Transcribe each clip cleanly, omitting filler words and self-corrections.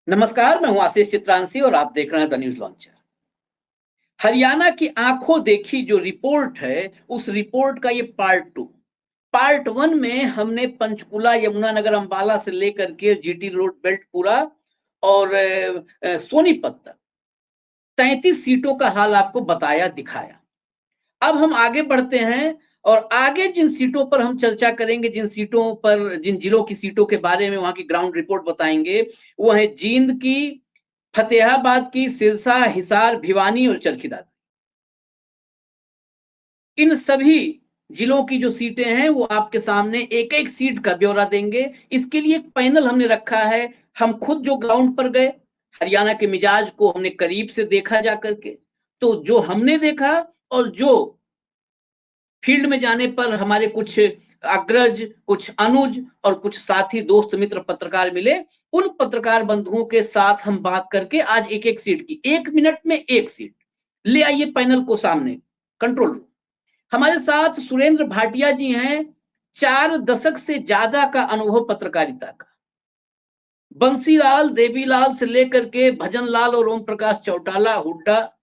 नमस्कार, मैं हूं आशीष चित्रांशी और आप देख रहे हैं द न्यूज लॉन्चर। हरियाणा की आंखों देखी जो रिपोर्ट है, उस रिपोर्ट का ये पार्ट वन में हमने पंचकुला, यमुनानगर, अंबाला से लेकर के जीटी रोड बेल्ट पूरा और सोनीपत तक 33 सीटों का हाल आपको बताया, दिखाया। अब हम आगे बढ़ते हैं और आगे जिन सीटों पर हम चर्चा करेंगे, जिन सीटों पर, जिन जिलों की सीटों के बारे में वहां की ग्राउंड रिपोर्ट बताएंगे, वो है जींद की, फतेहाबाद की, सिरसा, हिसार, भिवानी और चरखी दादरी। इन सभी जिलों की जो सीटें हैं वो आपके सामने एक एक सीट का ब्यौरा देंगे। इसके लिए एक पैनल हमने रखा है। हम खुद जो ग्राउंड पर गए, हरियाणा के मिजाज को हमने करीब से देखा जा करके, तो जो हमने देखा और जो फील्ड में जाने पर हमारे कुछ अग्रज, कुछ अनुज और कुछ साथी, दोस्त, मित्र, पत्रकार मिले, उन पत्रकार बंधुओं के साथ हम बात करके आज एक एक सीट की, 1 मिनट में एक सीट ले आइए पैनल को सामने, कंट्रोल रूम। हमारे साथ सुरेंद्र भाटिया जी हैं, 4 दशक से ज्यादा का अनुभव पत्रकारिता का। बंसीलाल, देवीलाल से लेकर के भजनलाल और ओम प्रकाश चौटाला, हुड्डा,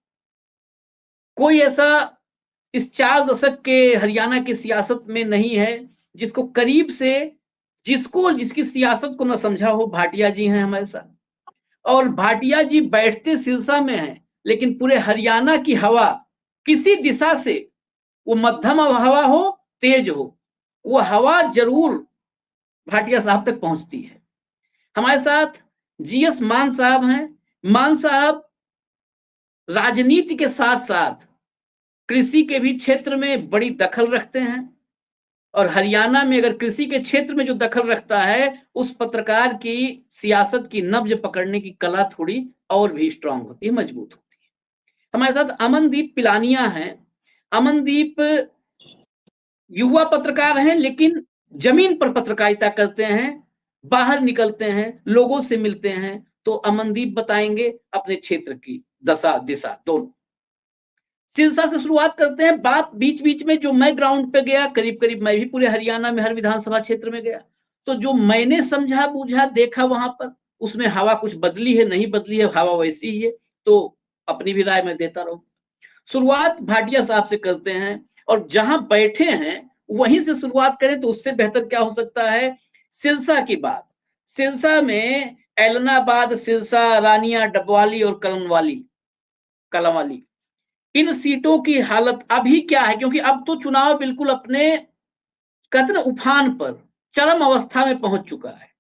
कोई ऐसा इस 4 दशक के हरियाणा की सियासत में नहीं है जिसको करीब से, जिसको, जिसकी सियासत को न समझा हो। भाटिया जी हैं हमारे साथ और भाटिया जी बैठते सिरसा में हैं, लेकिन पूरे हरियाणा की हवा किसी दिशा से, वो मध्यम हवा हो, तेज हो, वो हवा जरूर भाटिया साहब तक पहुंचती है। हमारे साथ जीएस मान साहब हैं। मान साहब राजनीति के साथ साथ कृषि के भी क्षेत्र में बड़ी दखल रखते हैं और हरियाणा में अगर कृषि के क्षेत्र में जो दखल रखता है, उस पत्रकार की सियासत की नब्ज पकड़ने की कला थोड़ी और भी स्ट्रांग होती है, मजबूत होती है। हमारे साथ अमनदीप पिलानिया हैं। अमनदीप युवा पत्रकार हैं, लेकिन जमीन पर पत्रकारिता करते हैं, बाहर निकलते हैं, लोगों से मिलते हैं। तो अमनदीप बताएंगे अपने क्षेत्र की दशा दिशा दोनों। सिरसा से शुरुआत करते हैं। बात बीच बीच में जो मैं ग्राउंड पे गया, करीब करीब मैं भी पूरे हरियाणा में हर विधानसभा क्षेत्र में गया, तो जो मैंने समझा, बूझा, देखा वहां पर, उसमें हवा कुछ बदली है, नहीं बदली है, हवा वैसी ही है। तो अपनी भी राय मैं देता रहूं। शुरुआत भाटिया साहब से करते हैं और जहां बैठे हैं वहीं से शुरुआत करें तो उससे बेहतर क्या हो सकता है। सिरसा की बात, सिरसा में एलनाबाद, सिरसा, रानिया, डबवाली और कलमवाली, इन सीटों की हालत अभी क्या है, क्योंकि अब तो चुनाव बिल्कुल अपने, कहते ना, उफान पर, चरम अवस्था में पहुंच चुका है।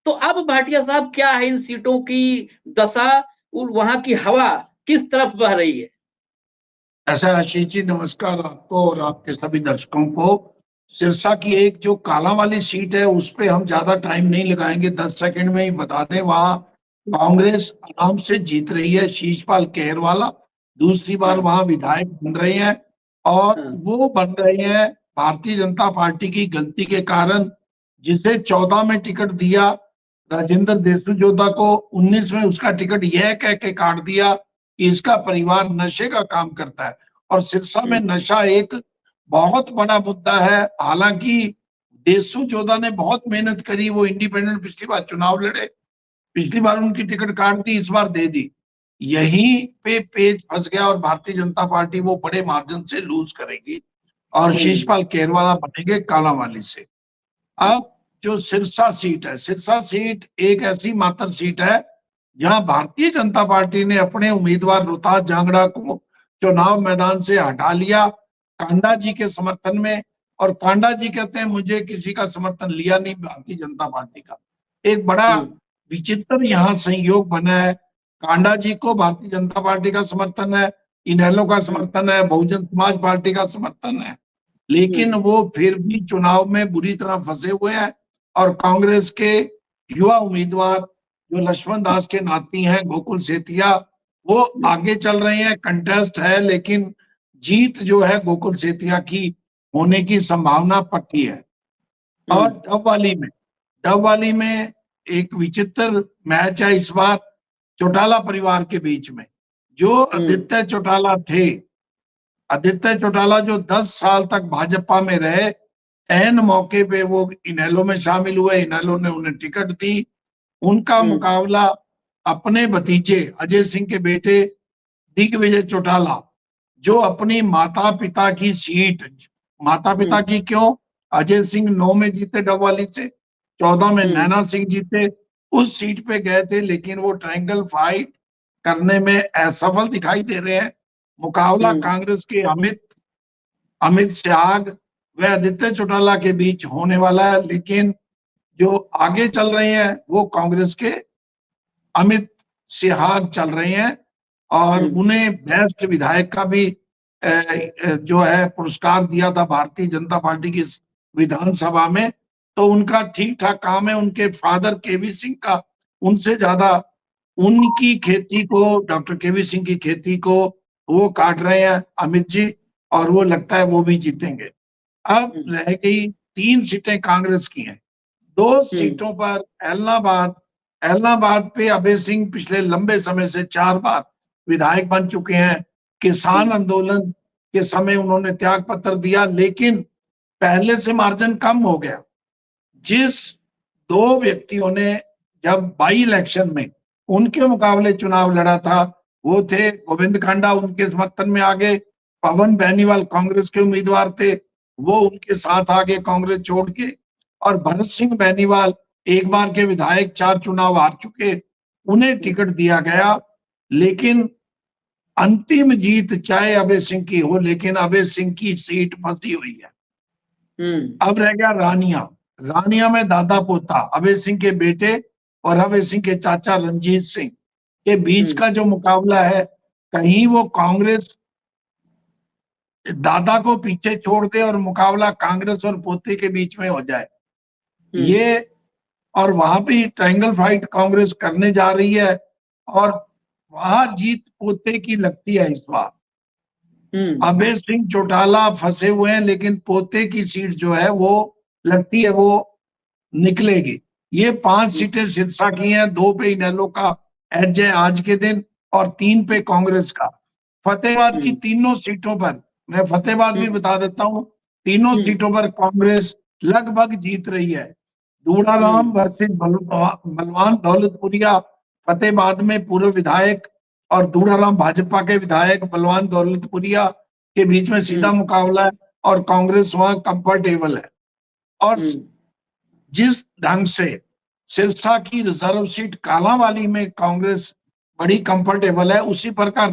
तो अब भाटिया साहब क्या है इन सीटों की दशा और वहां की हवा किस तरफ बह रही है। ऐसा आशीष जी, नमस्कार आपको और आपके सभी दर्शकों को। सिरसा की एक जो काला वाली सीट है उस पे हम ज्यादा टाइम नहीं लगाएंगे, 10 सेकंड में ही बता दें। वहां कांग्रेस आराम से जीत रही है, शीशपाल केहरवाला दूसरी बार वहां विधायक बन रहे हैं और वो बन रहे हैं भारतीय जनता पार्टी की गलती के कारण, जिसे 14 में टिकट दिया राजेंद्र देशमुख को, 19 में उसका टिकट यह कह के काट दिया कि इसका परिवार नशे का काम करता है। और सिरसा में नशा एक बहुत बड़ा मुद्दा है। हालांकि देशु जोधा ने बहुत मेहनत करी, वो इंडिपेंडेंट पिछली बार चुनाव लड़े, पिछली बार उनकी टिकट काट दी, इस बार दे दी। यहीं पे पेच फंस गया और भारतीय जनता पार्टी वो बड़े मार्जिन से लूज करेगी और शीशपाल केरवाला बनेंगे कालावाली से। अब जो सिरसा सीट है, सिरसा सीट एक ऐसी मात्र सीट है जहां भारतीय जनता पार्टी ने अपने उम्मीदवार रोहतास जांगड़ा को चुनाव मैदान से हटा लिया कांडा जी के समर्थन में। और कांडा जी कहते हैं मुझे किसी का समर्थन लिया नहीं भारतीय जनता पार्टी का। एक बड़ा विचित्र यहाँ संयोग बना है। कांडा जी को भारतीय जनता पार्टी का समर्थन है, इनेलो का समर्थन है, बहुजन समाज पार्टी का समर्थन है, लेकिन वो फिर भी चुनाव में बुरी तरह फंसे हुए हैं। और कांग्रेस के युवा उम्मीदवार जो लक्ष्मण दास के नाती हैं, गोकुल सेतिया, वो आगे चल रहे हैं, कंटेस्ट है, लेकिन जीत जो है गोकुल सेतिया की होने की संभावना पक्की है। और डबवाली में एक विचित्र मैच है इस बार चौटाला परिवार के बीच में। जो आदित्य चौटाला थे, आदित्य चौटाला जो 10 साल तक भाजपा में रहे, एन मौके पे वो इनेलो में शामिल हुए, इनेलो ने उन्हें टिकट दी। उनका मुकाबला अपने भतीजे अजय सिंह के बेटे दिग्विजय चौटाला, जो अपनी माता पिता की सीट, माता पिता की क्यों, अजय सिंह 9 में जीते डबवाली से, 14 में नैना सिंह जीते, उस सीट पे गए थे, लेकिन वो ट्रायंगल फाइट करने में असफल दिखाई दे रहे हैं। मुकाबला कांग्रेस के अमित सिहाग व आदित्य चौटाला के बीच होने वाला है, लेकिन जो आगे चल रहे हैं वो कांग्रेस के अमित सिहाग चल रहे हैं, और उन्हें बेस्ट विधायक का भी जो है पुरस्कार दिया था भारतीय जनता पार्टी की विधानसभा में। तो उनका ठीक ठाक काम है। उनके फादर केवी सिंह का उनसे ज्यादा उनकी खेती को, डॉक्टर केवी सिंह की खेती को वो काट रहे हैं अमित जी, और वो लगता है वो भी जीतेंगे। अब रह गई 3 सीटें कांग्रेस की हैं। 2 सीटों पर एलनाबाद पे अभय सिंह पिछले लंबे समय से 4 बार विधायक बन चुके हैं। किसान आंदोलन के समय उन्होंने त्याग पत्र दिया, लेकिन पहले से मार्जिन कम हो गया। जिस 2 व्यक्तियों ने जब बाई इलेक्शन में उनके मुकाबले चुनाव लड़ा था, वो थे गोविंद कांडा, उनके समर्थन में आगे, पवन बेनीवाल कांग्रेस के उम्मीदवार थे, वो उनके साथ आगे कांग्रेस छोड़ के, और भरत सिंह बेनीवाल एक बार के विधायक, 4 चुनाव हार चुके, उन्हें टिकट दिया गया। लेकिन अंतिम जीत चाहे अभय सिंह की हो, लेकिन अभय सिंह की सीट फंसी हुई है। अब रह गया रानिया में दादा पोता अभय सिंह के बेटे और अभय सिंह के चाचा रंजीत सिंह के बीच का जो मुकाबला है, कहीं वो कांग्रेस दादा को पीछे छोड़ दे और मुकाबला कांग्रेस और पोते के बीच में हो जाए, ये, और वहां भी ट्रायंगल फाइट कांग्रेस करने जा रही है, और वहां जीत पोते की लगती है इस बार। अभय सिंह चौटाला फंसे हुए हैं, लेकिन पोते की सीट जो है वो लगती है वो निकलेगी। ये 5 सीटें सिरसा की हैं, 2 पे इनेलो का एज है आज के दिन, और 3 पे कांग्रेस का। फतेहाबाद की तीनों सीटों पर, मैं फतेहाबाद भी बता देता हूँ, तीनों सीटों पर कांग्रेस लगभग जीत रही है। दूड़ाराम वर्सेस बलवान दौलतपुरिया फतेहाबाद में पूर्व विधायक, और दूड़ाराम भाजपा के विधायक, बलवान दौलतपुरिया के बीच में सीधा मुकाबला है, और कांग्रेस वहां कंफर्टेबल है। और जिस ढंग से सिरसा की रिजर्व सीट कालांवाली में कांग्रेस बड़ी कंफर्टेबल है, उसी प्रकार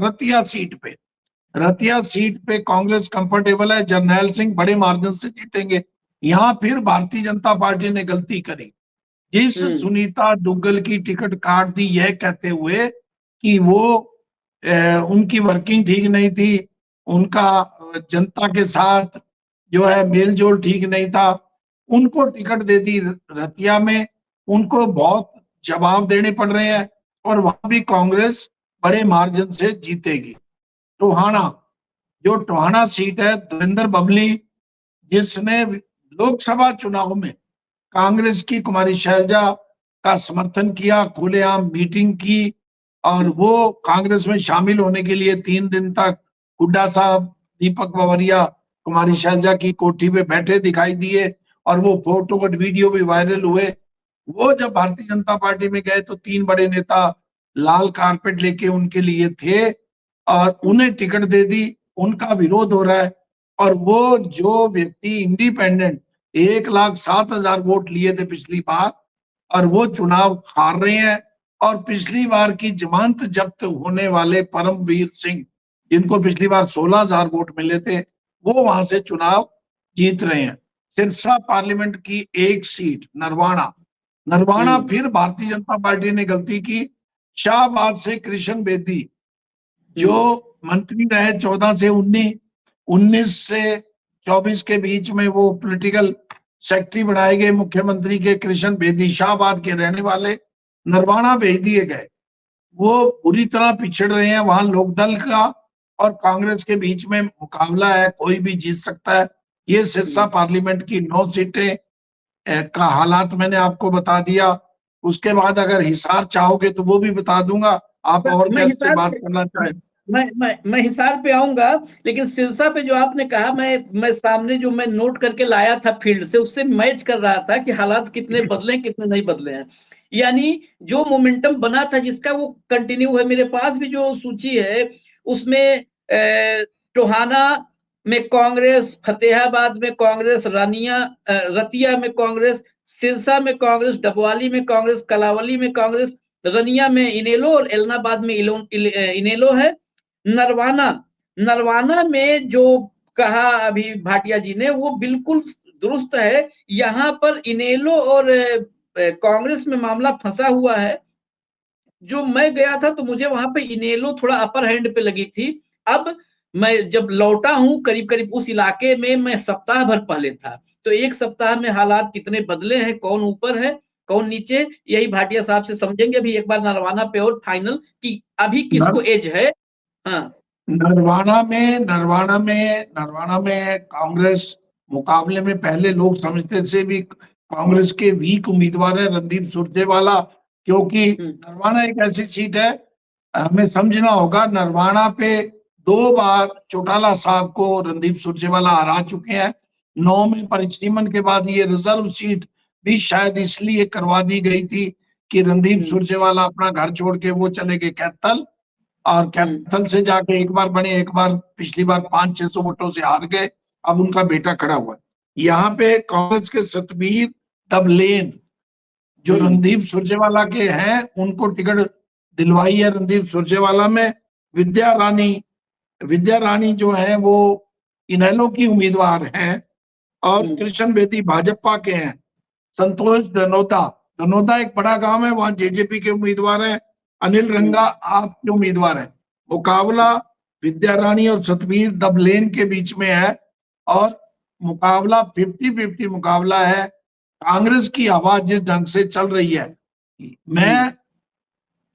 रतिया सीट पे कांग्रेस कंफर्टेबल है। जरनैल सिंह बड़े मार्जिन से जीतेंगे। यहाँ फिर भारतीय जनता पार्टी ने गलती करी, जिस सुनीता दुग्गल की टिकट काट दी यह कहते हुए कि वो उनकी वर्किंग ठीक नहीं थी, उनका जनता के साथ जो है मेलजोल ठीक नहीं था, उनको टिकट दे दी रतिया में। उनको बहुत जवाब देने पड़ रहे हैं, और वहां भी कांग्रेस बड़े मार्जिन से जीतेगी। टोहाना सीट है, देवेंद्र बबली, जिसने लोकसभा चुनाव में कांग्रेस की कुमारी शैलजा का समर्थन किया, खुलेआम मीटिंग की, और वो कांग्रेस में शामिल होने के लिए 3 दिन तक हुड्डा साहब, दीपक बावरिया, कुमारी शैलजा की कोठी पे बैठे दिखाई दिए, और वो फोटो और वीडियो भी वायरल हुए। वो जब भारतीय जनता पार्टी में गए तो 3 बड़े नेता लाल कारपेट लेके उनके लिए थे, और उन्हें टिकट दे दी। उनका विरोध हो रहा है, और वो जो व्यक्ति इंडिपेंडेंट 1,07,000 वोट लिए थे पिछली बार, और वो चुनाव हार रहे हैं, और पिछली बार की जमानत जब्त होने वाले परमवीर सिंह, जिनको पिछली बार 16,000 वोट मिले थे, वो वहां से चुनाव जीत रहे हैं। सिरसा पार्लियामेंट की एक सीट नरवाना फिर भारतीय जनता पार्टी ने गलती की। शाहबाद से कृष्ण बेदी, जो मंत्री रहे 14 से 19 से 24 के बीच में, वो पॉलिटिकल सेक्रेटरी बनाए गए मुख्यमंत्री के, कृष्ण बेदी शाहबाद के रहने वाले, नरवाना भेज दिए गए। वो बुरी तरह पिछड़ रहे हैं। वहां लोकदल का और कांग्रेस के बीच में मुकाबला है, कोई भी जीत सकता है। ये सिरसा पार्लियामेंट की 9 सीटें का हालात मैंने आपको बता दिया। उसके बाद अगर हिसार चाहोगे तो वो भी बता दूंगा, आप और गेस्ट से बात करना चाहें। मैं हिसार पे आऊंगा, लेकिन सिरसा पे जो आपने कहा, मैं सामने जो मैं नोट करके लाया था फील्ड से, उससे मैच कर रहा था कि हालात कितने बदले कितने नहीं बदले हैं। यानी जो मोमेंटम बना था जिसका वो कंटिन्यू है। मेरे पास भी जो सूची है उसमें टोहाना में कांग्रेस, फतेहाबाद में कांग्रेस, रतिया में कांग्रेस, सिरसा में कांग्रेस, डबवाली में कांग्रेस, कलावली में कांग्रेस, रनिया में इनेलो और एलनाबाद में इनेलो है। नरवाना में जो कहा अभी भाटिया जी ने वो बिल्कुल दुरुस्त है। यहाँ पर इनेलो और कांग्रेस में मामला फंसा हुआ है। जो मैं गया था तो मुझे वहां पे इनेलो थोड़ा अपर हैंड पे लगी थी। अब मैं जब लौटा हूं करीब करीब उस इलाके में मैं सप्ताह भर पहले था, तो एक सप्ताह में हालात कितने बदले हैं, कौन ऊपर है कौन नीचे, यही भाटिया साहब से समझेंगे अभी एक बार नरवाना पे और फाइनल कि अभी किसको एज है। हाँ, नरवाना में कांग्रेस मुकाबले में पहले लोग समझते थे भी कांग्रेस के वीक उम्मीदवार है रणदीप सुरजेवाला, क्योंकि नरवाना एक ऐसी सीट है, हमें समझना होगा नरवाना पे 2 बार चौटाला साहब को रणदीप सुरजेवाला हरा चुके हैं। 9 में परिसीमन के बाद ये रिजर्व सीट भी शायद इसलिए करवा दी गई थी कि रणदीप सुरजेवाला अपना घर छोड़ के वो चले गए कैथल, और कैथल से जाके एक बार बने, एक बार पिछली बार 500-600 वोटों से हार गए। अब उनका बेटा खड़ा हुआ है। यहाँ पे कांग्रेस के सतबीर तबलेन जो रणदीप सुरजेवाला के हैं उनको टिकट दिलवाई है रणदीप सुरजेवाला में। विद्या रानी जो है वो इनेलो की उम्मीदवार हैं, और कृष्ण बेदी भाजपा के हैं। संतोष धनोता एक बड़ा गांव है, वहां जेजेपी के उम्मीदवार हैं। अनिल रंगा आप के उम्मीदवार हैं। मुकाबला विद्या रानी और सतबीर दबलेन के बीच में है, और मुकाबला 50-50 मुकाबला है। कांग्रेस की आवाज जिस ढंग से चल रही है, मैं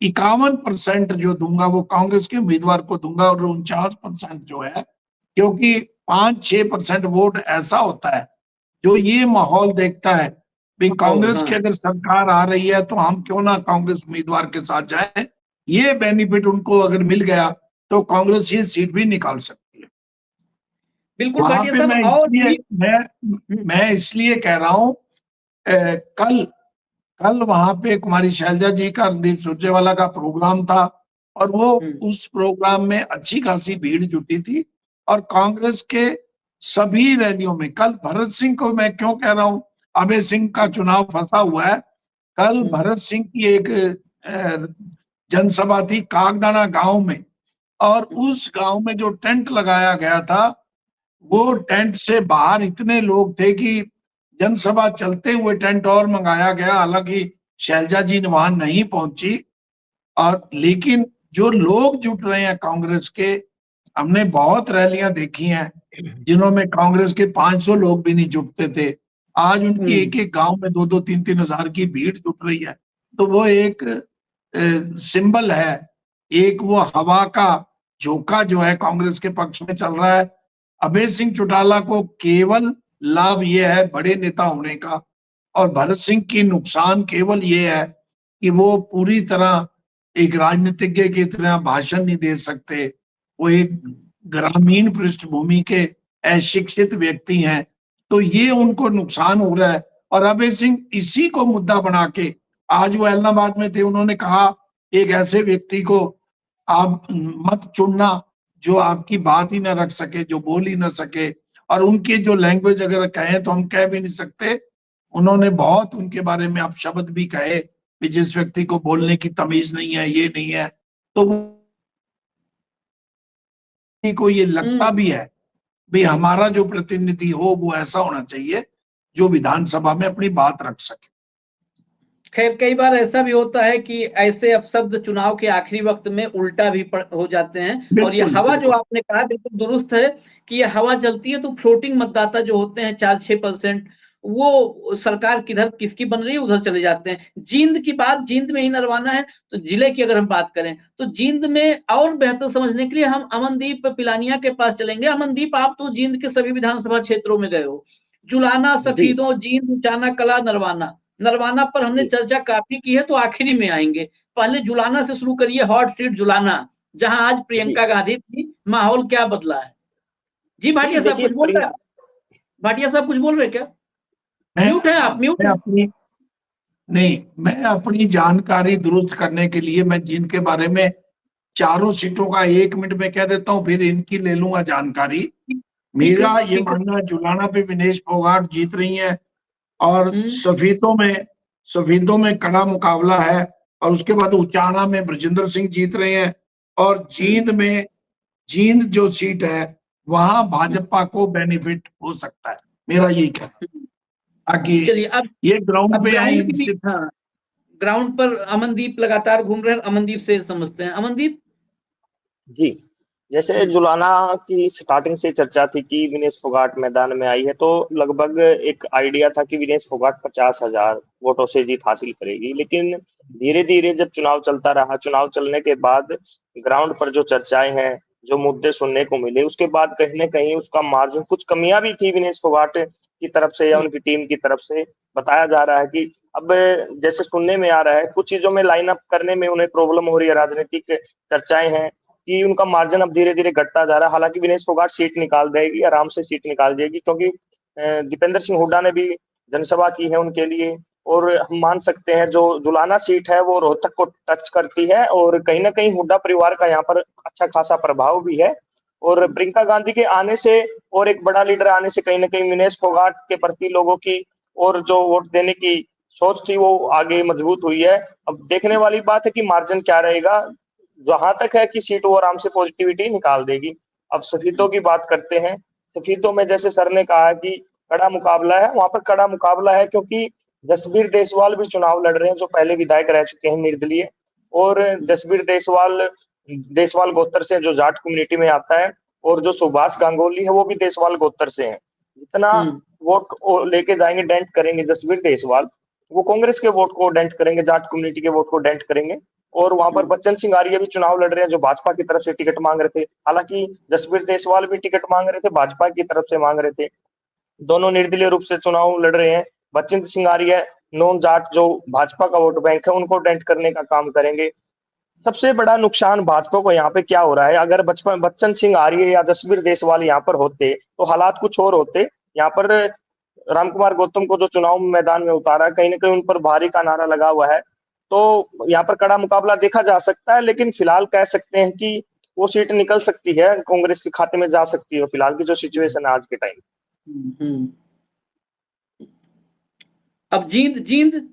51% जो दूंगा वो कांग्रेस के उम्मीदवार को दूंगा, और 49% जो है, क्योंकि 5-6% वोट ऐसा होता है जो ये माहौल देखता है भी कांग्रेस की अगर सरकार आ रही है तो हम क्यों ना कांग्रेस उम्मीदवार के साथ जाएं। ये बेनिफिट उनको अगर मिल गया तो कांग्रेस ये सीट भी निकाल सकती है। बिल्कुल वहां भाटिया पे साहब। मैं इसलिए कह रहा हूं, कल वहां पे कुमारी शैलजा जी का रणदीप सुरजेवाला का प्रोग्राम था, और वो उस प्रोग्राम में अच्छी खासी भीड़ जुटी थी। और कांग्रेस के सभी रैलियों में कल भरत सिंह को मैं क्यों कह रहा हूं, अभय सिंह का चुनाव फंसा हुआ है। कल भरत सिंह की एक जनसभा थी कागदाना गांव में, और उस गांव में जो टेंट लगाया गया था वो टेंट से बाहर इतने लोग थे कि जनसभा चलते हुए टेंट और मंगाया गया। हालांकि शैलजा जी ने वहां नहीं पहुंची, और लेकिन जो लोग जुट रहे हैं कांग्रेस के, हमने बहुत रैलियां देखी हैं जिन्हों में कांग्रेस के 500 लोग भी नहीं जुटते थे। आज उनकी एक एक गांव में 2-2 3-3 हजार की भीड़ जुट रही है। तो वो एक सिंबल है, एक वो हवा का झोंका जो है कांग्रेस के पक्ष में चल रहा है। अभय सिंह चौटाला को केवल लाभ ये है बड़े नेता होने का, और भरत सिंह की नुकसान केवल ये है कि वो पूरी तरह एक राजनीतिज्ञ की तरह भाषण नहीं दे सकते। वो एक ग्रामीण पृष्ठभूमि के अशिक्षित व्यक्ति हैं, तो ये उनको नुकसान हो रहा है। और अभय सिंह इसी को मुद्दा बना के, आज वो एलनाबाद में थे, उन्होंने कहा एक ऐसे व्यक्ति को आप मत चुनना जो आपकी बात ही ना रख सके, जो बोल ही ना सके। और उनकी जो लैंग्वेज अगर कहें तो हम कह भी नहीं सकते। उन्होंने बहुत उनके बारे में अपशब्द भी कहे कि जिस व्यक्ति को बोलने की तमीज नहीं है, ये नहीं है। तो को ये लगता भी है भी हमारा जो प्रतिनिधि हो वो ऐसा होना चाहिए जो विधानसभा में अपनी बात रख सके। खैर कई बार ऐसा भी होता है कि ऐसे अपशब्द चुनाव के आखिरी वक्त में उल्टा भी हो जाते हैं। और ये हवा जो आपने कहा बिल्कुल दुरुस्त है कि ये हवा चलती है तो फ्लोटिंग मतदाता जो होते हैं 4-6%, वो सरकार किधर किसकी बन रही है उधर चले जाते हैं। जींद की बात, जींद में ही नरवाना है, तो जिले की अगर हम बात करें तो जींद में और बेहतर समझने के लिए हम अमनदीप पिलानिया के पास चलेंगे। अमनदीप, आप तो जींद के सभी विधानसभा क्षेत्रों में गए हो। जुलाना, सफीदों, जींद, उचाना कला, नरवाना पर हमने चर्चा काफी की है, तो आखिरी में आएंगे। पहले जुलाना से शुरू करिए, हॉट सीट जुलाना, जहां आज प्रियंका गांधी थी। माहौल क्या बदला है? जी भाटिया साहब कुछ बोल रहे हैं? भाटिया साहब कुछ बोल रहे क्या? म्यूट है आप, म्यूट है। नहीं, मैं अपनी जानकारी दुरुस्त करने के लिए मैं जिनके बारे में चारों सीटों का 1 मिनट में कह देता हूँ, फिर इनकी ले लूंगा जानकारी। ठीक है, मेरा ये ठीक है। मानना है जुलाना पे विनेश फोगाट जीत रही है, और हम्म। सफेदों में कड़ा मुकाबला है, और उसके बाद उचाना में ब्रजेंद्र सिंह जीत रहे हैं, और हम्म। जींद जो सीट है वहां हम्म। भाजपा को बेनिफिट हो सकता है, मेरा यही कहना है। हम्म। बाकी चलिए, ये ग्राउंड अब पे है ग्राउंड की भी, इनसे। हाँ, ग्राउंड पर अमनदीप लगातार घूम रहे हैं, अमनदीप से समझते हैं। अमनदीप। जी, जैसे हम्म। जुलाना की स्टार्टिंग से चर्चा थी कि विनेश फोगाट मैदान में आई है, तो लगभग एक आइडिया था कि विनेश फोगाट 50,000 वोटों से जीत हासिल करेगी। लेकिन धीरे धीरे जब चुनाव चलता रहा, चुनाव चलने के बाद ग्राउंड पर जो चर्चाएं हैं, जो मुद्दे सुनने को मिले, उसके बाद कहीं ना कहीं उसका मार्जिन, कुछ कमियां भी थी विनेश फोगाट की तरफ से या हम्म। उनकी टीम की तरफ से। बताया जा रहा है कि अब जैसे सुनने में आ रहा है, कुछ चीजों में लाइन अप करने में उन्हें प्रॉब्लम हो रही है, राजनीतिक चर्चाएं हैं कि उनका मार्जिन अब धीरे धीरे घटता जा रहा है। हालांकि विनेश फोगाट सीट निकाल देगी, आराम से सीट निकाल देगी, क्योंकि दीपेंद्र सिंह हुड्डा ने भी जनसभा की है उनके लिए। और हम मान सकते हैं जो जुलाना सीट है वो रोहतक को टच करती है, और कहीं ना कहीं हुड्डा परिवार का यहाँ पर अच्छा खासा प्रभाव भी है। और प्रियंका गांधी के आने से और एक बड़ा लीडर आने से कहीं ना कहीं विनेश फोगाट के प्रति लोगों की और जो वोट देने की सोच थी वो आगे मजबूत हुई है। अब देखने वाली बात है कि मार्जिन क्या रहेगा। जहां तक है कि सीट वो आराम से पॉजिटिविटी निकाल देगी। अब सफीदों की बात करते हैं। सफीदों में जैसे सर ने कहा कि कड़ा मुकाबला है, वहां पर कड़ा मुकाबला है क्योंकि जसबीर देसवाल भी चुनाव लड़ रहे हैं, जो पहले विधायक रह चुके हैं निर्दलीय। और जसबीर देसवाल देसवाल गोत्र से, जो जाट कम्युनिटी में आता है। और जो सुभाष गांगुली है वो भी देसवाल गोत्र से है। जितना हम्म। वोट लेके जाएंगे, डेंट करेंगे जसबीर देसवाल, वो कांग्रेस के वोट को डेंट करेंगे, जाट कम्युनिटी के वोट को डेंट करेंगे। और वहां पर हम्म। बच्चन सिंह आर्य भी चुनाव लड़ रहे हैं, जो भाजपा की तरफ से टिकट मांग रहे थे। हालांकि जसबीर देसवाल भी टिकट मांग रहे थे, भाजपा की तरफ से मांग रहे थे। दोनों निर्दलीय रूप से चुनाव लड़ रहे हैं। बच्चन सिंह आर्य नॉन जाट जो भाजपा का वोट बैंक है उनको डेंट करने का काम करेंगे। सबसे बड़ा नुकसान भाजपा को यहाँ पे क्या हो रहा है, अगर बचपन बच्चन सिंह आर्य या जसबीर देसवाल यहाँ पर होते तो हालात कुछ और होते। यहाँ पर रामकुमार गौतम को जो चुनाव मैदान में उतारा, कहीं ना कहीं उन पर भारी का नारा लगा हुआ है। तो यहाँ पर कड़ा मुकाबला देखा जा सकता है, लेकिन फिलहाल कह सकते हैं कि वो सीट निकल सकती है, कांग्रेस के खाते में जा सकती है फिलहाल की जो सिचुएशन है आज के टाइम। हम्म। अब जींद जींद।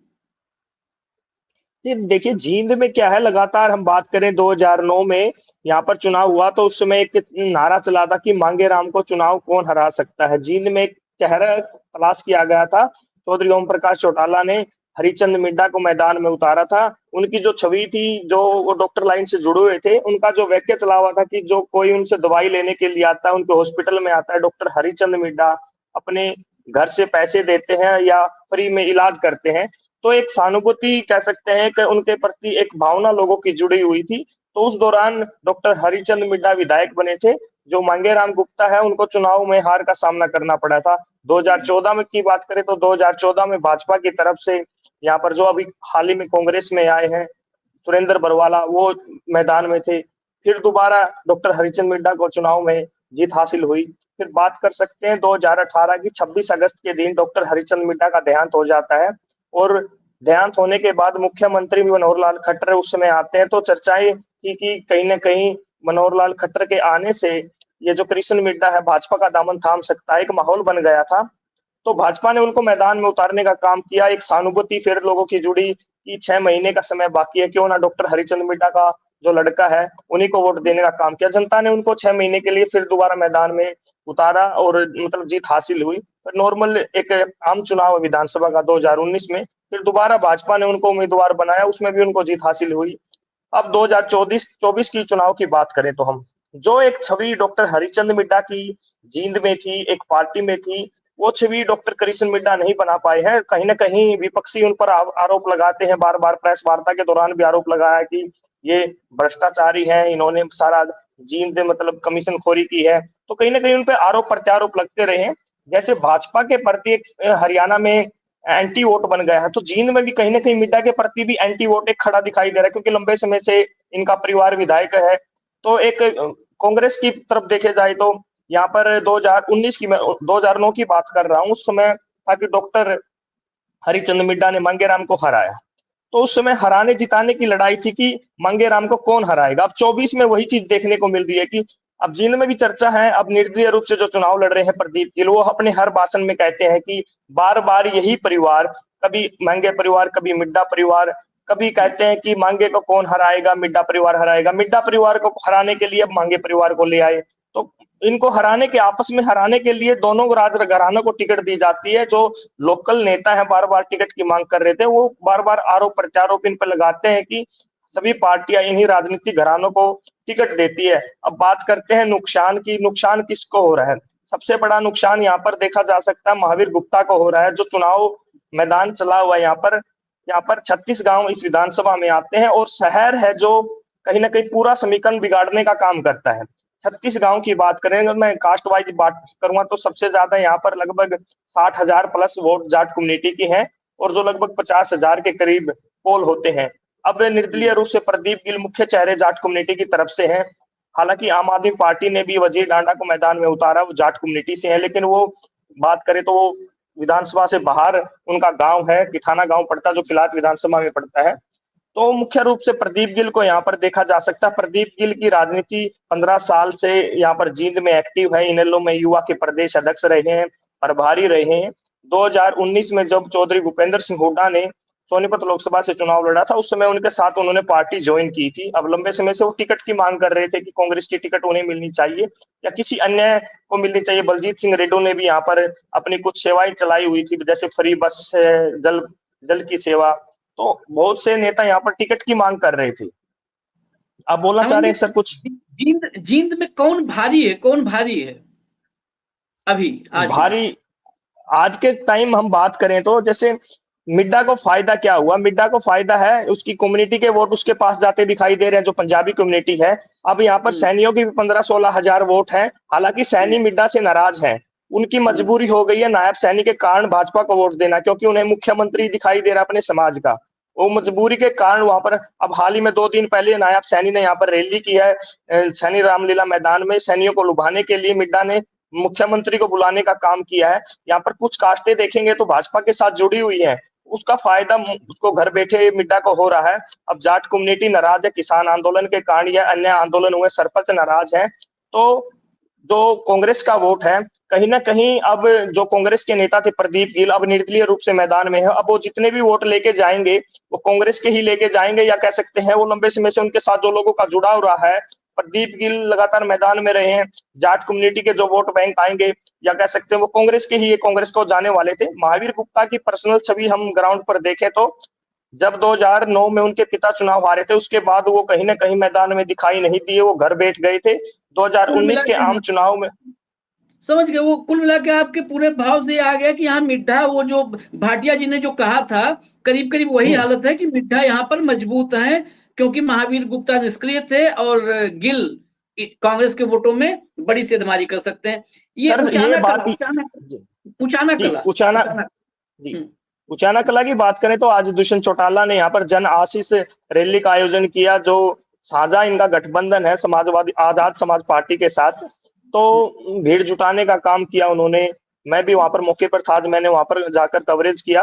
ये देखिए, जींद में क्या है, लगातार हम बात करें 2009 में यहाँ पर चुनाव हुआ तो उस समय एक नारा चला था कि मांगे राम को चुनाव कौन हरा सकता है। जींद में एक चेहरा तलाश किया गया था। चौधरी ओम प्रकाश चौटाला ने हरिचंद मिड्डा को मैदान में उतारा था। उनकी जो छवि थी, जो वो डॉक्टर लाइन से जुड़े हुए थे, उनका जो वाक्य चला हुआ था कि जो कोई उनसे दवाई लेने के लिए आता है, उनके हॉस्पिटल में आता है, डॉक्टर हरिचंद मिड्डा अपने घर से पैसे देते हैं या फ्री में इलाज करते हैं। तो एक सहानुभूति कह सकते हैं कि उनके प्रति एक भावना लोगों की जुड़ी हुई थी। तो उस दौरान डॉक्टर हरिचंद मिड्डा विधायक बने थे। जो मांगेराम गुप्ता है उनको चुनाव में हार का सामना करना पड़ा था। 2014 में की बात करें तो 2014 में भाजपा की तरफ से यहाँ पर जो अभी हाल ही में कांग्रेस में आए हैं सुरेंद्र बरवाला, वो मैदान में थे। फिर दोबारा डॉक्टर हरिचंद मिड्डा को चुनाव में जीत हासिल हुई। फिर बात कर सकते हैं 2018 की 26 अगस्त के दिन डॉक्टर हरिचंद मिड्डा का देहांत हो जाता है। और देहांत होने के बाद मुख्यमंत्री मनोहर लाल खट्टर उस समय आते हैं। तो चर्चाएं थी कि कहीं ना कहीं मनोहर लाल खट्टर के आने से ये जो कृष्ण मिड्डा है भाजपा का दामन थाम सकता है, एक माहौल बन गया था। तो भाजपा ने उनको मैदान में उतारने का काम किया। एक सहानुभूति फिर लोगों की जुड़ी कि 6 महीने का समय बाकी है, क्यों ना डॉक्टर हरिचंद मिड्डा का जो लड़का है उन्हीं को वोट देने का काम किया। जनता ने उनको 6 महीने के लिए फिर दोबारा मैदान में उतारा और मतलब जीत हासिल हुई। नॉर्मल एक आम चुनाव विधानसभा का 2019 में फिर दोबारा भाजपा ने उनको उम्मीदवार बनाया, उसमें भी उनको जीत हासिल हुई। अब 2024 की चुनाव की बात करें तो हम जो एक छवि डॉक्टर हरिचंद मिड्डा की जींद में थी, एक पार्टी में थी, वो छवि डॉक्टर कृष्ण मिड्डा नहीं बना पाए हैं। कहीं ना कहीं विपक्षी उन पर आरोप लगाते हैं, बार बार प्रेस वार्ता के दौरान भी आरोप लगाया कि ये भ्रष्टाचारी हैं, इन्होंने सारा जींद मतलब कमीशन खोरी की है। तो कहीं ना कहीं उन पर आरोप प्रत्यारोप लगते रहे हैं। जैसे भाजपा के प्रति एक हरियाणा में एंटी वोट बन गया है, तो जींद में भी कहीं ना कहीं मिड्डा के प्रति भी एंटी वोट एक खड़ा दिखाई दे रहा है, क्योंकि लंबे समय से इनका परिवार विधायक है। तो एक कांग्रेस की तरफ देखे जाए तो यहाँ पर 2019 की मैं 2009 की बात कर रहा हूँ, उस समय था कि डॉक्टर हरिचंद मिड्डा ने मांगेराम को हराया। तो उस समय हराने जिताने की लड़ाई थी कि मांगेराम को कौन हराएगा। अब 24 में वही चीज देखने को मिल रही है कि अब जींद में भी चर्चा है। अब निर्दलीय रूप से जो चुनाव लड़ रहे हैं प्रदीप गिल, वो अपने हर भाषण में कहते हैं कि बार बार यही परिवार, कभी मांगे परिवार, कभी मिड्डा परिवार, कभी कहते हैं कि मांगे को कौन हराएगा, मिड्डा परिवार हराएगा। मिड्डा परिवार को हराने के लिए अब मांगे परिवार को ले आए। तो इनको हराने के, आपस में हराने के लिए दोनों राजघरानों को टिकट दी जाती है। जो लोकल नेता है बार बार टिकट की मांग कर रहे थे, वो बार बार आरोप प्रत्यारोप इन पर लगाते हैं कि सभी पार्टियां इन्हीं राजनीतिक घरानों को टिकट देती है। अब बात करते हैं नुकसान की। नुकसान किसको हो रहा है? सबसे बड़ा नुकसान यहाँ पर देखा जा सकता है महावीर गुप्ता को हो रहा है, जो चुनाव मैदान चला हुआ है। यहाँ पर 36 गांव इस विधानसभा में आते हैं और शहर है जो कहीं ना कहीं पूरा समीकरण बिगाड़ने का काम करता है। 36 गांव की बात करें, अगर मैं कास्ट वाइज बात करूंगा तो सबसे ज्यादा यहाँ पर लगभग 60,000 प्लस वोट जाट कम्युनिटी की हैं और जो लगभग 50,000 के करीब पोल होते हैं। अब निर्दलीय रूप से प्रदीप गिल मुख्य चेहरे जाट कम्युनिटी की तरफ से हैं। हालांकि आम आदमी पार्टी ने भी वजीर डांडा को मैदान में उतारा, वो जाट कम्युनिटी से है, लेकिन वो बात करें तो वो विधानसभा से बाहर उनका गांव है, किठाना गांव पड़ता है, जो फिलहाल विधानसभा में पड़ता है। तो मुख्य रूप से प्रदीप गिल को यहाँ पर देखा जा सकता है। प्रदीप गिल की राजनीति 15 साल से यहाँ पर जींद में एक्टिव है। इनेलो में युवा के प्रदेश अध्यक्ष रहे हैं, प्रभारी रहे हैं। 2019 में जब चौधरी भूपेंद्र सिंह हुड्डा ने सोनीपत लोकसभा से चुनाव लड़ा था, उस समय उनके साथ उन्होंने पार्टी ज्वाइन की थी। अब लंबे समय से वो टिकट की मांग कर रहे थे कि कांग्रेस की टिकट उन्हें मिलनी चाहिए या किसी अन्य को मिलनी चाहिए। बलजीत सिंह रेड्डी ने भी यहाँ पर अपनी कुछ सेवाएं चलाई हुई थी, जैसे फ्री बस है, जल की सेवा। तो बहुत से नेता यहाँ पर टिकट की मांग कर रहे थे। आप बोलना चाह रहे हैं सर कुछ? जींद में कौन भारी है, कौन भारी है अभी आज भारी आज के टाइम हम बात करें तो जैसे मिड्डा को फायदा क्या हुआ? मिड्डा को फायदा है उसकी कम्युनिटी के वोट उसके पास जाते दिखाई दे रहे हैं, जो पंजाबी कम्युनिटी है। अब यहाँ पर सैनियों की भी 15-16 हजार वोट है। हालांकि सैनी मिड्डा से नाराज है, उनकी मजबूरी हो गई है नायब सैनी के कारण भाजपा को वोट देना, क्योंकि उन्हें मुख्यमंत्री दिखाई दे रहा है अपने समाज का। वो मजबूरी के कारण वहां पर, अब हाल ही में 2 दिन पहले नायब सैनी ने यहाँ पर रैली की है सैनी रामलीला मैदान में। सैनियों को लुभाने के लिए मिड्डा ने मुख्यमंत्री को बुलाने का काम किया है। यहाँ पर कुछ कास्टें देखेंगे तो भाजपा के साथ जुड़ी हुई है, उसका फायदा उसको घर बैठे मिड्डा को हो रहा है। अब जाट कम्युनिटी नाराज है किसान आंदोलन के कारण या अन्य आंदोलन हुए, सरपंच नाराज है। तो जो कांग्रेस का वोट है कहीं ना कहीं, अब जो कांग्रेस के नेता थे प्रदीप गिल अब निर्दलीय रूप से मैदान में है। अब वो जितने भी वोट लेके जाएंगे वो कांग्रेस के ही लेके जाएंगे, या कह सकते हैं वो लंबे समय से उनके साथ जो लोगों का जुड़ाव रहा है, प्रदीप गिल लगातार मैदान में रहे हैं, जाट कम्युनिटी के जो वोट बैंक आएंगे या कह सकते हैं वो कांग्रेस के ही, ये कांग्रेस को जाने वाले थे। महावीर गुप्ता की पर्सनल छवि हम ग्राउंड पर देखें तो जब 2009 में उनके पिता चुनाव हारे थे, उसके बाद वो कहीं ना कहीं मैदान में दिखाई नहीं दिए, वो घर बैठ गए थे। 2019 के आम चुनाव में समझ गए। वो कुल मिला के आपके पूरे भाव से आ गया कि यहाँ मिड्ढा, वो जो भाटिया जी ने जो कहा था, करीब करीब वही हालत है कि मिड्ढा यहाँ पर मजबूत है, क्योंकि महावीर गुप्ता निष्क्रिय थे और गिल कांग्रेस के वोटों में बड़ी सेधमारी कर सकते हैं। ये उचाना कला की बात करें तो आज दुष्यंत चौटाला ने यहाँ पर जन आशीष रैली का आयोजन किया, जो साझा इनका गठबंधन है समाजवादी आजाद समाज पार्टी के साथ। तो भीड़ जुटाने का काम किया उन्होंने। मैं भी वहां पर मौके पर था, मैंने वहां पर जाकर कवरेज किया।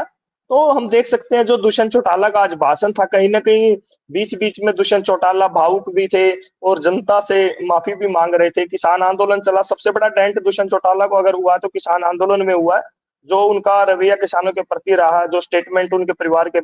तो हम देख सकते हैं जो दुष्यंत चौटाला का आज भाषण था, कहीं ना कहीं बीच बीच में दुष्यंत चौटाला भावुक भी थे और जनता से माफी भी मांग रहे थे। किसान आंदोलन चला, सबसे बड़ा डेंट दुष्यंत चौटाला को अगर हुआ तो किसान आंदोलन में हुआ है। जो उनका रवैया किसानों के प्रति रहा, जो स्टेटमेंट उनके परिवार के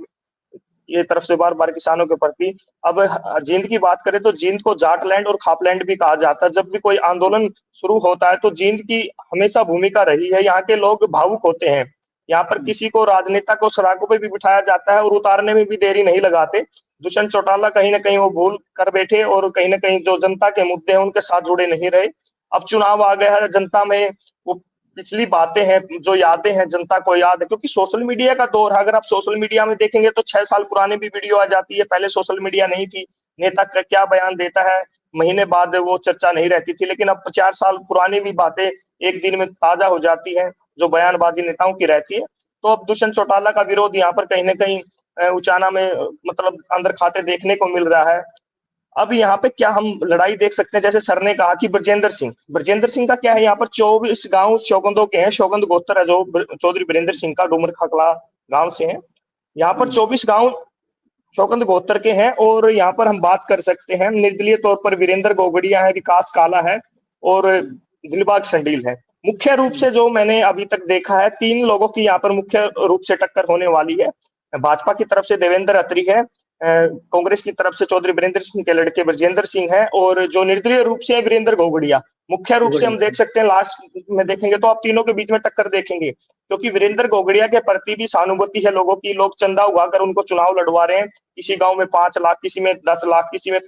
ये तरफ से बार बार किसानों के प्रति। अब जींद की बात करें तो जींद को जाटलैंड और खापलैंड भी कहा जाता है। जब भी कोई आंदोलन शुरू होता है तो जींद की हमेशा भूमिका रही है। यहाँ के लोग भावुक होते हैं, यहाँ पर किसी को राजनेता को सड़कों पे भी बिठाया जाता है और उतारने में भी देरी नहीं लगाते। दुष्यंत चौटाला कहीं ना कहीं वो भूल कर बैठे और कहीं ना कहीं जो जनता के मुद्दे हैं उनके साथ जुड़े नहीं रहे। अब चुनाव आ गया है, जनता में वो पिछली बातें हैं, जो यादें हैं जनता को याद है, क्योंकि सोशल मीडिया का दौर है। अगर आप सोशल मीडिया में देखेंगे तो 6 साल पुरानी भी वीडियो आ जाती है। पहले सोशल मीडिया नहीं थी, नेता क्या बयान देता है महीने बाद वो चर्चा नहीं रहती थी, लेकिन अब 4 साल पुरानी भी बातें एक दिन में ताजा हो जाती है, जो बयानबाजी नेताओं की रहती है। तो अब दुष्यंत चौटाला का विरोध यहाँ पर कहीं ना कहीं उचाना में मतलब अंदर खाते देखने को मिल रहा है। अब यहाँ पे क्या हम लड़ाई देख सकते हैं, जैसे सर ने कहा कि ब्रजेंद्र सिंह का क्या है, यहाँ पर 24 गांव शौगंदों के हैं। शौगंद गोत्र है जो चौधरी वीरेंद्र सिंह का, डूमर खकला गांव से हैं। यहाँ पर 24 गांव चौकंद गोत्र के हैं और यहाँ पर हम बात कर सकते हैं निर्दलीय तौर पर वीरेंद्र गोगड़िया है, विकास काला है और दिलबाग संडील है। मुख्य रूप से जो मैंने अभी तक देखा है 3 लोगों की यहाँ पर मुख्य रूप से टक्कर होने वाली है। भाजपा की तरफ से देवेंद्र अत्री है, कांग्रेस की तरफ से चौधरी वीरेंद्र सिंह के लड़के ब्रजेंद्र सिंह है और जो निर्दलीय रूप से है वीरेंद्र गोगड़िया। मुख्य रूप से हम देख सकते हैं लास्ट में देखेंगे तो आप तीनों के बीच में टक्कर देखेंगे, क्योंकि वीरेंद्र गोगड़िया के प्रति भी सहानुभूति है लोगों की। लोग चंदा उगाकर उनको चुनाव लड़वा रहे हैं, किसी गांव में 5 लाख, किसी में 10 लाख, किसी में,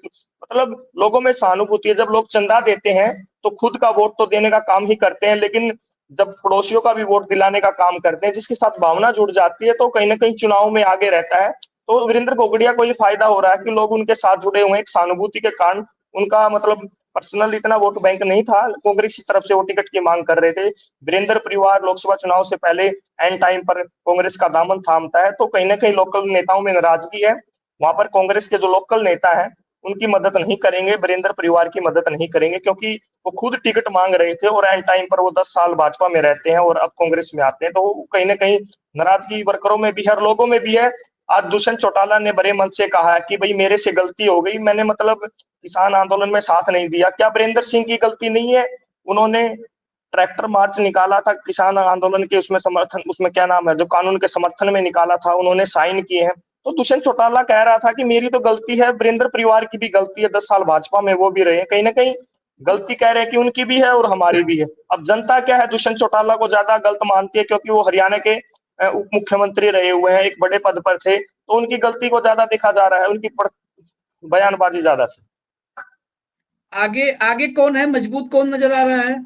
मतलब लोगों में सहानुभूति है। जब लोग चंदा देते हैं तो खुद का वोट तो देने का काम ही करते हैं, लेकिन जब पड़ोसियों का भी वोट दिलाने का काम करते हैं, जिसके साथ भावना जुड़ जाती है, तो कहीं ना कहीं चुनाव में आगे रहता है। तो वीरेंद्र गोगड़िया को ये फायदा हो रहा है कि लोग उनके साथ जुड़े हुए हैं, एक सहानुभूति के कारण। उनका मतलब पर्सनल इतना वोट बैंक नहीं था, कांग्रेस की तरफ से वो टिकट की मांग कर रहे थे। वीरेंद्र परिवार लोकसभा चुनाव से पहले एंड टाइम पर कांग्रेस का दामन थामता है, तो कहीं ना कहीं लोकल नेताओं में नाराजगी है। वहां पर कांग्रेस के जो लोकल नेता हैं उनकी मदद नहीं करेंगे, वीरेंद्र परिवार की मदद नहीं करेंगे, क्योंकि वो खुद टिकट मांग रहे थे और एंड टाइम पर वो 10 साल भाजपा में रहते हैं और अब कांग्रेस में आते हैं। तो कहीं ना कहीं नाराजगी वर्करों में भी है और लोगों में भी है। आज दुष्यंत चौटाला ने बड़े मन से कहा है कि भाई मेरे से गलती हो गई, मैंने मतलब किसान आंदोलन में साथ नहीं दिया। क्या वीरेंद्र सिंह की गलती नहीं है? उन्होंने ट्रैक्टर मार्च निकाला था किसान आंदोलन के, उसमें समर्थन, उसमें क्या नाम है, जो कानून के समर्थन में निकाला था, उन्होंने साइन किए हैं। तो दुष्यंत चौटाला कह रहा था कि मेरी तो गलती है, वीरेंद्र परिवार की भी गलती है, 10 साल भाजपा में वो भी रहे हैं, कहीं ना कहीं गलती कह रहे हैं कि उनकी भी है और हमारी भी है। अब जनता क्या है, दुष्यंत चौटाला को ज्यादा गलत मानती है, क्योंकि वो हरियाणा के उप मुख्यमंत्री रहे हुए हैं, एक बड़े पद पर थे, तो उनकी गलती को ज्यादा देखा जा रहा है, उनकी बयानबाजी ज्यादा थी। आगे आगे कौन है मजबूत, कौन नजर आ रहा है?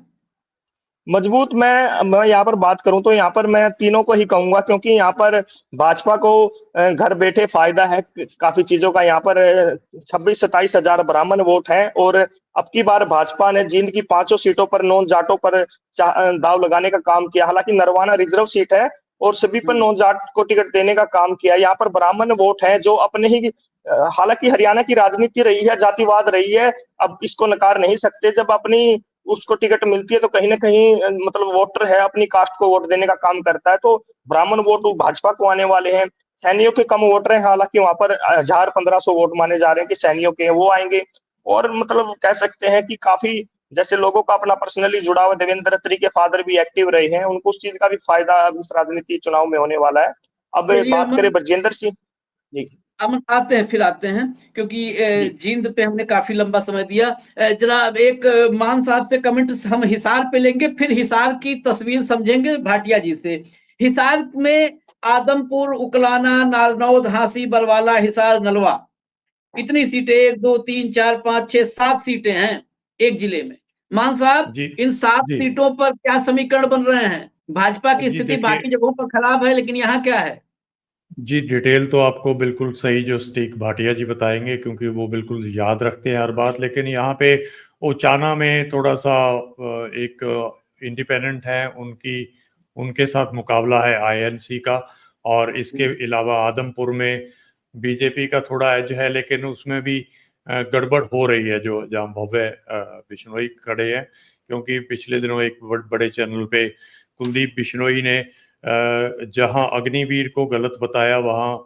मजबूत मैं यहाँ पर बात करूं तो यहाँ पर मैं तीनों को ही कहूंगा, क्योंकि यहाँ पर भाजपा को घर बैठे फायदा है काफी चीजों का। यहाँ पर 26-27 हजार ब्राह्मण वोट हैं और अब की बार भाजपा ने जींद की 5 सीटों पर नॉन जाटों पर दाव लगाने का काम किया। हालांकि नरवाना रिजर्व सीट है और सभी पर नॉन जाट को टिकट देने का काम किया। यहाँ पर ब्राह्मण वोट है जो अपने ही, हालांकि हरियाणा की राजनीति रही है, जातिवाद रही है, अब इसको नकार नहीं सकते। जब अपनी उसको टिकट मिलती है तो कहीं ना कहीं मतलब वोटर है अपनी कास्ट को वोट देने का काम करता है। तो ब्राह्मण वोट भाजपा को आने वाले हैं। सैनियों के कम वोटर हैं, हालांकि वहां पर 1000-1500 वोट माने जा रहे हैं कि सैनियों के, वो आएंगे। और मतलब कह सकते हैं कि काफी, जैसे लोगों का अपना पर्सनली जुड़ा हुआ, देवेंद्र अत्री के फादर भी एक्टिव रहे हैं, उनको उस चीज का भी फायदा अब इस राजनीति चुनाव में होने वाला है। अब बात करें ब्रजेंद्र सिंह जी, हम आते हैं, फिर आते हैं, क्योंकि जींद पे हमने काफी लंबा समय दिया। जरा एक मान साहब से कमेंट हम हिसार पे लेंगे, फिर हिसार की तस्वीर समझेंगे भाटिया जी से। हिसार में आदमपुर, उकलाना, नारनौद, हांसी, बरवाला, हिसार, नलवा, इतनी सीटें, 1 2 3 4 5 6 7 सीटें हैं एक जिले में। मान साहब, जी इन 7 जी सीटों पर क्या समीकरण बन रहे हैं? भाजपा की जी स्थिति देखिए बाकी जगहों पर खराब है, लेकिन यहाँ क्या है? जी, डिटेल तो आपको बिल्कुल सही जो स्टीक भाटिया जी बताएंगे, क्योंकि वो बिल्कुल याद रखते हैं हर बात। लेकिन यहाँ पे ओचाना में थोड़ा सा एक इंडिपेंडेंट है, उनके साथ मुकाबला है आईएनसी का। और इसके अलावा आदमपुर में बीजेपी का थोड़ा एज है, लेकिन उसमें भी गड़बड़ हो रही है, जो जहाँ भव्य बिश्नोई खड़े हैं। क्योंकि पिछले दिनों एक बड़े चैनल पे कुलदीप बिश्नोई ने जहां अग्निवीर को गलत बताया, वहां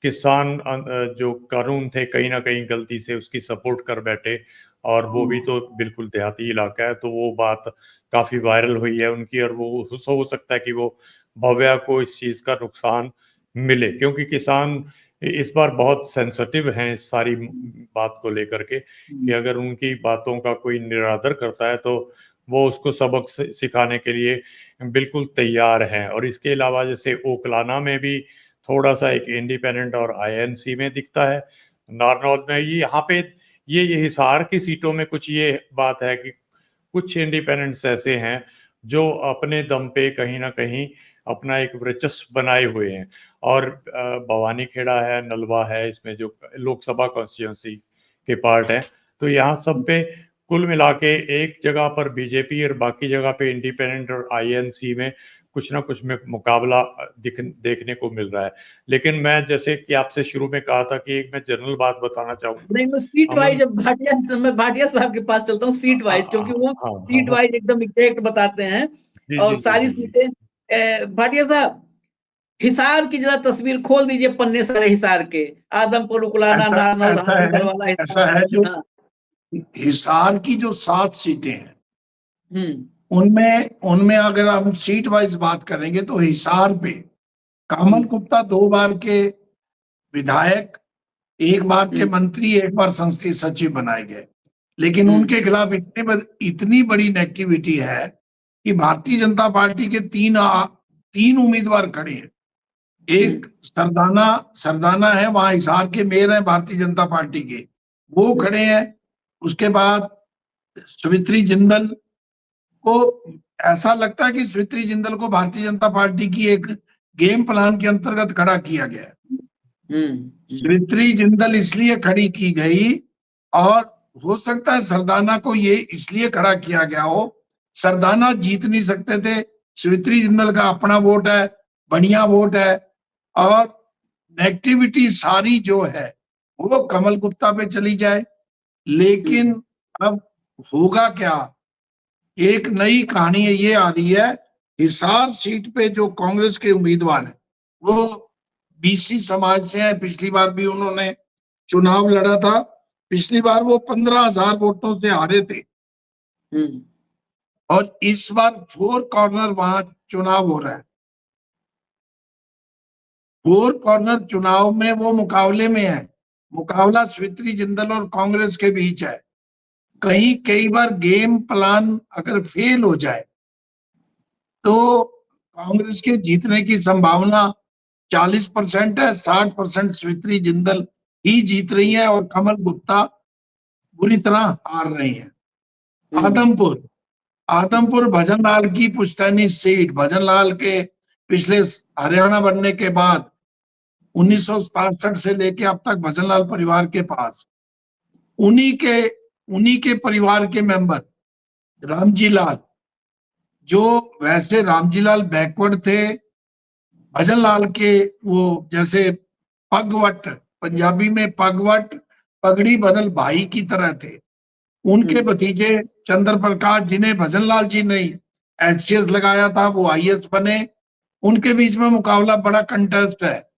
किसान जो कानून थे कहीं ना कहीं गलती से उसकी सपोर्ट कर बैठे। और वो भी तो बिल्कुल देहाती इलाका है, तो वो बात काफी वायरल हुई है उनकी। और वो हो सकता है कि वो भव्या को इस चीज का नुकसान मिले, क्योंकि किसान इस बार बहुत सेंसिटिव हैं इस सारी बात को लेकर के, कि अगर उनकी बातों का कोई निरादर करता है तो वो उसको सबक सिखाने के लिए बिल्कुल तैयार हैं। और इसके अलावा जैसे ओकलाना में भी थोड़ा सा एक इंडिपेंडेंट और आईएनसी में दिखता है। नारनौल में ये यहाँ पे ये हिसार की सीटों में कुछ ये बात है कि कुछ इंडिपेंडेंट्स ऐसे हैं जो अपने दम पे कहीं ना कहीं अपना एक वर्चस्व बनाए हुए हैं। और भवानी खेड़ा है, नलवा है, इसमें जो लोकसभा कॉन्स्टिट्यूंसी के पार्ट हैं। तो यहाँ सब पे कुल मिला के एक जगह पर बीजेपी और बाकी जगह पे इंडिपेंडेंट और आईएनसी में कुछ ना कुछ में मुकाबला देखने को मिल रहा है। लेकिन मैं जैसे कि आपसे शुरू में कहा था कि एक मैं जनरल बात बताना चाहूंगा। नहीं, मैं सीट वाइज, जब मैं भाटिया साहब के पास चलता हूँ सीट वाइज, क्योंकि वो सीट वाइज एकदम एग्जैक्ट बताते हैं जी और जी जी सारी जी जी सीटें। भाटिया साहब, हिसार की जरा तस्वीर खोल दीजिए, पन्ने सारे हिसार के, आदमपुर, उकुलाना, ऐसा नारनौल, ऐसा है बरवाला, ऐसा हिसार। है जो हाँ। हिसार की जो 7 सीटें हैं हम्म। उनमें उनमें अगर हम सीट वाइज बात करेंगे तो हिसार पे कमल गुप्ता 2 बार के विधायक, 1 बार के मंत्री, 1 बार संसदीय सचिव बनाए गए, लेकिन उनके खिलाफ इतनी बड़ी नेगेटिविटी है कि भारतीय जनता पार्टी के तीन उम्मीदवार खड़े हैं। एक सरदाना है, वहां हिसार के मेयर है भारतीय जनता पार्टी के, वो खड़े हैं। उसके बाद सुवित्री जिंदल को, ऐसा लगता है कि सुवित्री जिंदल को भारतीय जनता पार्टी की एक गेम प्लान के अंतर्गत खड़ा किया गया है। सुवित्री जिंदल इसलिए खड़ी की गई, और हो सकता है सरदाना को ये इसलिए खड़ा किया गया हो, सरदाना जीत नहीं सकते थे, सुवित्री जिंदल का अपना वोट है, बढ़िया वोट है, और नेगेटिविटी सारी जो है वो कमल गुप्ता पे चली जाए। लेकिन अब होगा क्या, एक नई कहानी ये आ रही है। हिसार सीट पे जो कांग्रेस के उम्मीदवार हैं वो बीसी समाज से हैं। पिछली बार भी उन्होंने चुनाव लड़ा था, पिछली बार वो 15,000 वोटों से हारे थे, और इस बार 4 कॉर्नर वहां चुनाव हो रहा है। 4 कॉर्नर चुनाव में वो मुकाबले में है, मुकाबला सुवित्री जिंदल और कांग्रेस के बीच है। कई बार गेम प्लान अगर फेल हो जाए तो कांग्रेस के जीतने की संभावना 40% है, 60% सुवित्री जिंदल ही जीत रही है और कमल गुप्ता बुरी तरह हार रही है। आदमपुर भजनलाल की पुश्तैनी सीट, भजनलाल के पिछले हरियाणा बनने के बाद 1967 से लेके अब तक भजनलाल परिवार के पास उन्हीं के परिवार के मेंबर रामजी लाल, जो वैसे रामजी लाल बैकवर्ड थे, भजनलाल के वो जैसे पगवट, पंजाबी में पगवट, पगड़ी बदल भाई की तरह थे। उनके भतीजे चंद्र प्रकाश, जिन्हें भजनलाल जी ने एचसीएस लगाया था, वो आईएएस बने। उनके बीच में मुकाबला बड़ा कंटेस्ट है,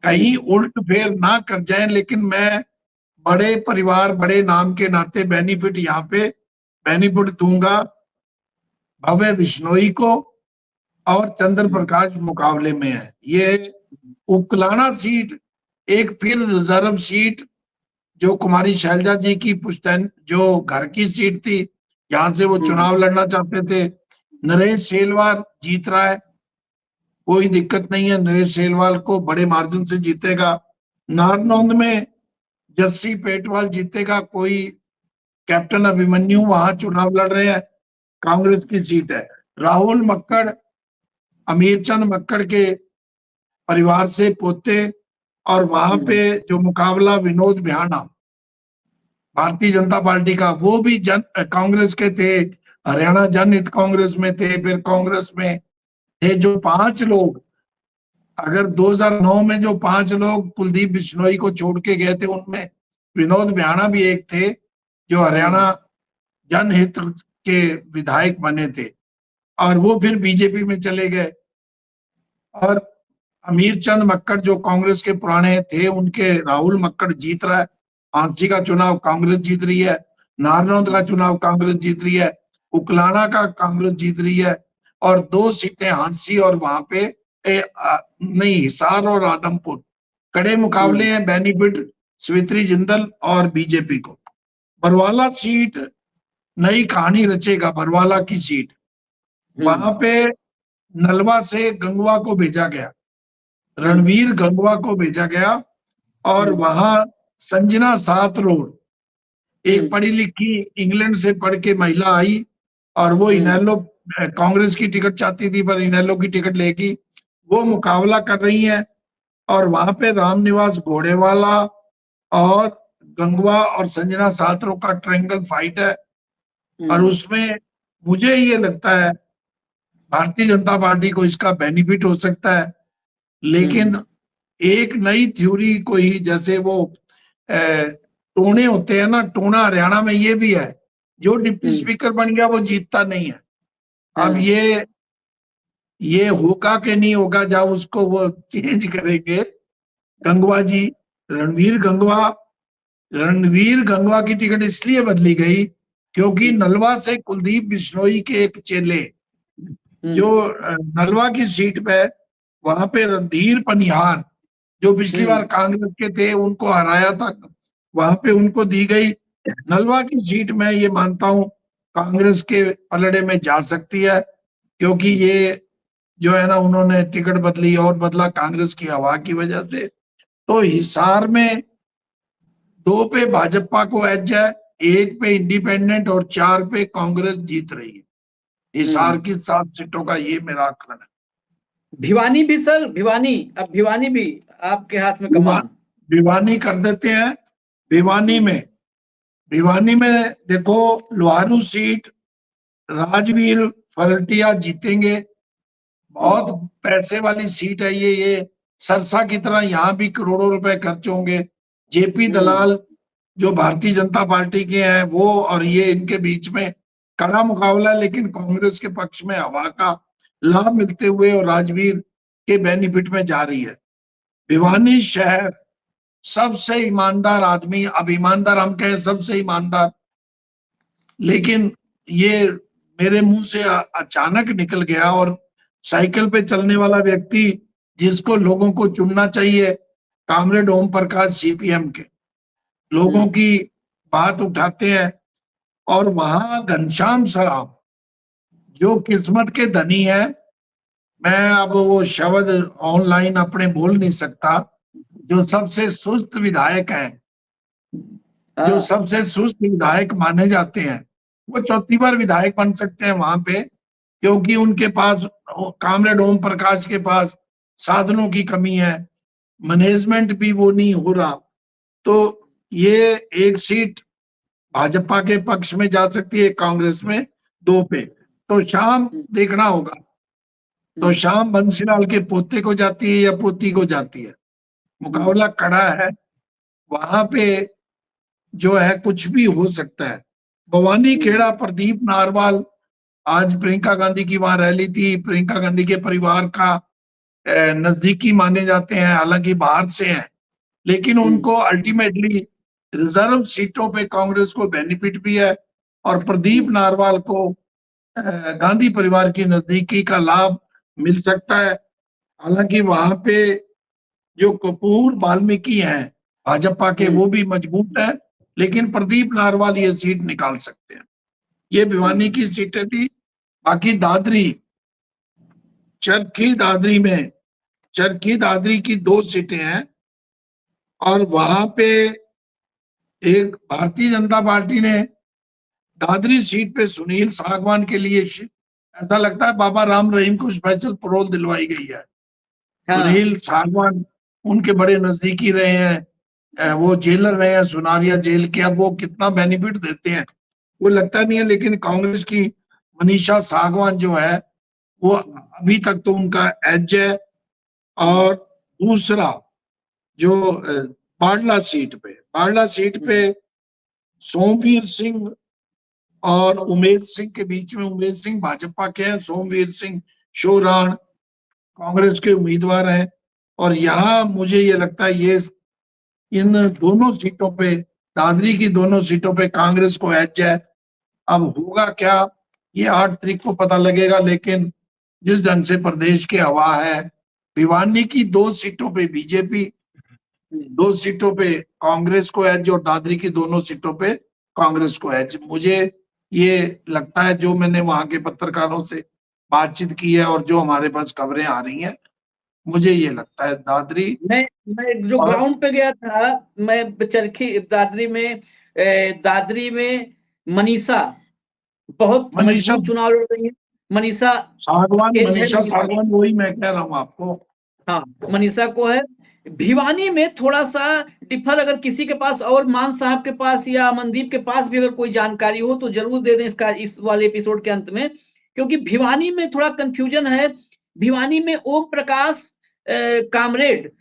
कहीं उल्ट फेर ना कर जाए। लेकिन मैं बड़े परिवार, बड़े नाम के नाते बेनिफिट दूंगा भव्य बिश्नोई को, और चंद्र प्रकाश मुकाबले में है। ये उकलाना सीट एक फिर रिजर्व सीट, जो कुमारी शैलजा जी की पुश्तैन जो घर की सीट थी, जहां से वो चुनाव लड़ना चाहते थे। नरेश सेलवार जीत रहा है, कोई दिक्कत नहीं है, नरेश सेलवाल को बड़े मार्जिन से जीतेगा। नारनौंद में जस्सी पेटवाल जीतेगा, कोई कैप्टन अभिमन्यु वहां चुनाव लड़ रहे हैं, कांग्रेस की सीट है। राहुल मक्कड़, अमीरचंद मक्कड़ के परिवार से पोते, और वहां पे जो मुकाबला विनोद बिहाना भारतीय जनता पार्टी का, वो भी कांग्रेस के थे, हरियाणा जनहित कांग्रेस में थे, फिर कांग्रेस में थे। जो 5 लोग, अगर 2009 में जो 5 लोग कुलदीप बिश्नोई को छोड़ के गए थे, उनमें विनोद बिहाना भी एक थे, जो हरियाणा जनहित के विधायक बने थे, और वो फिर बीजेपी में चले गए। और अमीरचंद मक्कड़ जो कांग्रेस के पुराने थे, उनके राहुल मक्कड़ जीत रहा है। हांसी का चुनाव कांग्रेस जीत रही है, नारनौंद का चुनाव कांग्रेस जीत रही है, उकलाना का कांग्रेस जीत रही है, और 2 सीटें हांसी और वहां पे नहीं, हिसार और आदमपुर कड़े मुकाबले हैं, बेनिफिट सुवित्री जिंदल और बीजेपी को। बरवाला सीट नई कहानी रचेगा, बरवाला की सीट, वहां पे नलवा से गंगवा को भेजा गया, रणवीर गंगवा को भेजा गया, और वहां संजना सात रोड, एक पढ़ी लिखी इंग्लैंड से पढ़ के महिला आई, और वो इनेलो कांग्रेस की टिकट चाहती थी पर इनेलो की टिकट लेगी, वो मुकाबला कर रही है। और वहां पे रामनिवास घोड़ेवाला और गंगवा और संजना सातरों का ट्रायंगल फाइट है, और उसमें मुझे ये लगता है भारतीय जनता पार्टी को इसका बेनिफिट हो सकता है। लेकिन एक नई थ्योरी कोई, जैसे वो टोने होते हैं ना, टोना हरियाणा में ये भी है, जो डिप्टी स्पीकर बन गया वो जीतता नहीं है। अब ये ये होगा कि नहीं होगा, जब उसको वो चेंज करेंगे। गंगवा जी, रणवीर गंगवा की टिकट इसलिए बदली गई क्योंकि नलवा से कुलदीप बिश्नोई के एक चेले जो नलवा की सीट पे, वहां पे रणधीर पनिहार जो पिछली बार कांग्रेस के थे उनको हराया था, वहां पे उनको दी गई। नलवा की सीट में ये मानता हूं कांग्रेस के पलड़े में जा सकती है, क्योंकि ये जो है ना उन्होंने टिकट बदली और बदला कांग्रेस की हवा की वजह से। तो हिसार में 2 पे भाजपा को एज है, 1 पे इंडिपेंडेंट और 4 पे कांग्रेस जीत रही है। हिसार की 7 सीटों का ये मेरा आकलन है। भिवानी भी सर, अब भिवानी भी आपके हाथ में कमान। भिवानी कर देते हैं। भिवानी में देखो, लोहारू सीट राजवीर फरटिया जीतेंगे। बहुत पैसे वाली सीट है ये सरसा की तरह यहाँ भी करोड़ों रुपए खर्च होंगे। जेपी दलाल जो भारतीय जनता पार्टी के हैं वो और ये, इनके बीच में कड़ा मुकाबला, लेकिन कांग्रेस के पक्ष में हवा का लाभ मिलते हुए और राजवीर के बेनिफिट में जा रही है। भिवानी शहर सबसे ईमानदार आदमी, अब ईमानदार हम कहें सबसे ईमानदार, लेकिन ये मेरे मुंह से अचानक निकल गया। और साइकिल पे चलने वाला व्यक्ति जिसको लोगों को चुनना चाहिए, कामरेड ओम प्रकाश सीपीएम के, लोगों की बात उठाते हैं। और वहां घनश्याम सराफ जो किस्मत के धनी है, मैं अब वो शब्द ऑनलाइन अपने बोल नहीं सकता, जो सबसे सुस्त विधायक हैं, जो सबसे सुस्त विधायक माने जाते हैं, वो 4थी बार विधायक बन सकते हैं वहां पे, क्योंकि उनके पास, कामरेड ओम प्रकाश के पास साधनों की कमी है, मैनेजमेंट भी वो नहीं हो रहा। तो ये एक सीट भाजपा के पक्ष में जा सकती है, कांग्रेस में 2 पे। तो शाम देखना होगा, तो शाम बंसीलाल के पोते को जाती है या पोती को जाती है, मुकाबला कड़ा है वहां पे, जो है कुछ भी हो सकता है। भवानी खेड़ा प्रदीप नारवाल, आज प्रियंका गांधी की वहां रैली थी, प्रियंका गांधी के परिवार का नजदीकी माने जाते हैं, हालांकि बाहर से हैं, लेकिन उनको अल्टीमेटली रिजर्व सीटों पे कांग्रेस को बेनिफिट भी है और प्रदीप नारवाल को गांधी परिवार की नजदीकी का लाभ मिल सकता है। हालांकि वहां पे जो कपूर वाल्मीकि हैं भाजपा के, वो भी मजबूत है, लेकिन प्रदीप नारवाल ये सीट निकाल सकते हैं। ये भिवानी की सीटें थी। बाकी दादरी, चरखी दादरी की 2 सीटें हैं और वहां पे एक भारतीय जनता पार्टी ने दादरी सीट पे सुनील सागवान के लिए, ऐसा लगता है बाबा राम रहीम को स्पेशल पैरोल दिलवाई गई है। सुनील सागवान उनके बड़े नजदीकी रहे हैं, वो जेलर रहे हैं सुनारिया जेल के। अब वो कितना बेनिफिट देते हैं वो लगता नहीं है, लेकिन कांग्रेस की मनीषा सागवान जो है वो अभी तक तो उनका एज है। और दूसरा जो बाड़ला सीट पे सोमवीर सिंह और उमेद सिंह के बीच में, उमेद सिंह भाजपा के हैं, सोमवीर सिंह शोराण कांग्रेस के उम्मीदवार हैं। और यहाँ मुझे ये लगता है ये इन दोनों सीटों पे, दादरी की दोनों सीटों पे कांग्रेस को एज है। अब होगा क्या ये 8 तारीख को पता लगेगा, लेकिन जिस ढंग से प्रदेश की हवा है, भिवानी की 2 सीटों पे बीजेपी, 2 सीटों पे कांग्रेस को एज और दादरी की दोनों सीटों पे कांग्रेस को एज। मुझे ये लगता है, जो मैंने वहां के पत्रकारों से बातचीत की है और जो हमारे पास खबरें आ रही हैं, मुझे ये लगता है दादरी। मैं जो ग्राउंड पे गया था, मैं चरखी दादरी में मनीषा बहुत मजबूत चुनाव लड़ रही है। मनीषा सागवान वही मैं कह रहा हूँ आपको। हाँ, मनीषा को है। भिवानी में थोड़ा सा डिफर, अगर किसी के पास और मान साहब के पास या अमनदीप के पास भी अगर कोई जानकारी हो तो जरूर दे दें इस वाले एपिसोड के अंत में, क्योंकि भिवानी में थोड़ा कंफ्यूजन है। भिवानी में ओम प्रकाश कामरेड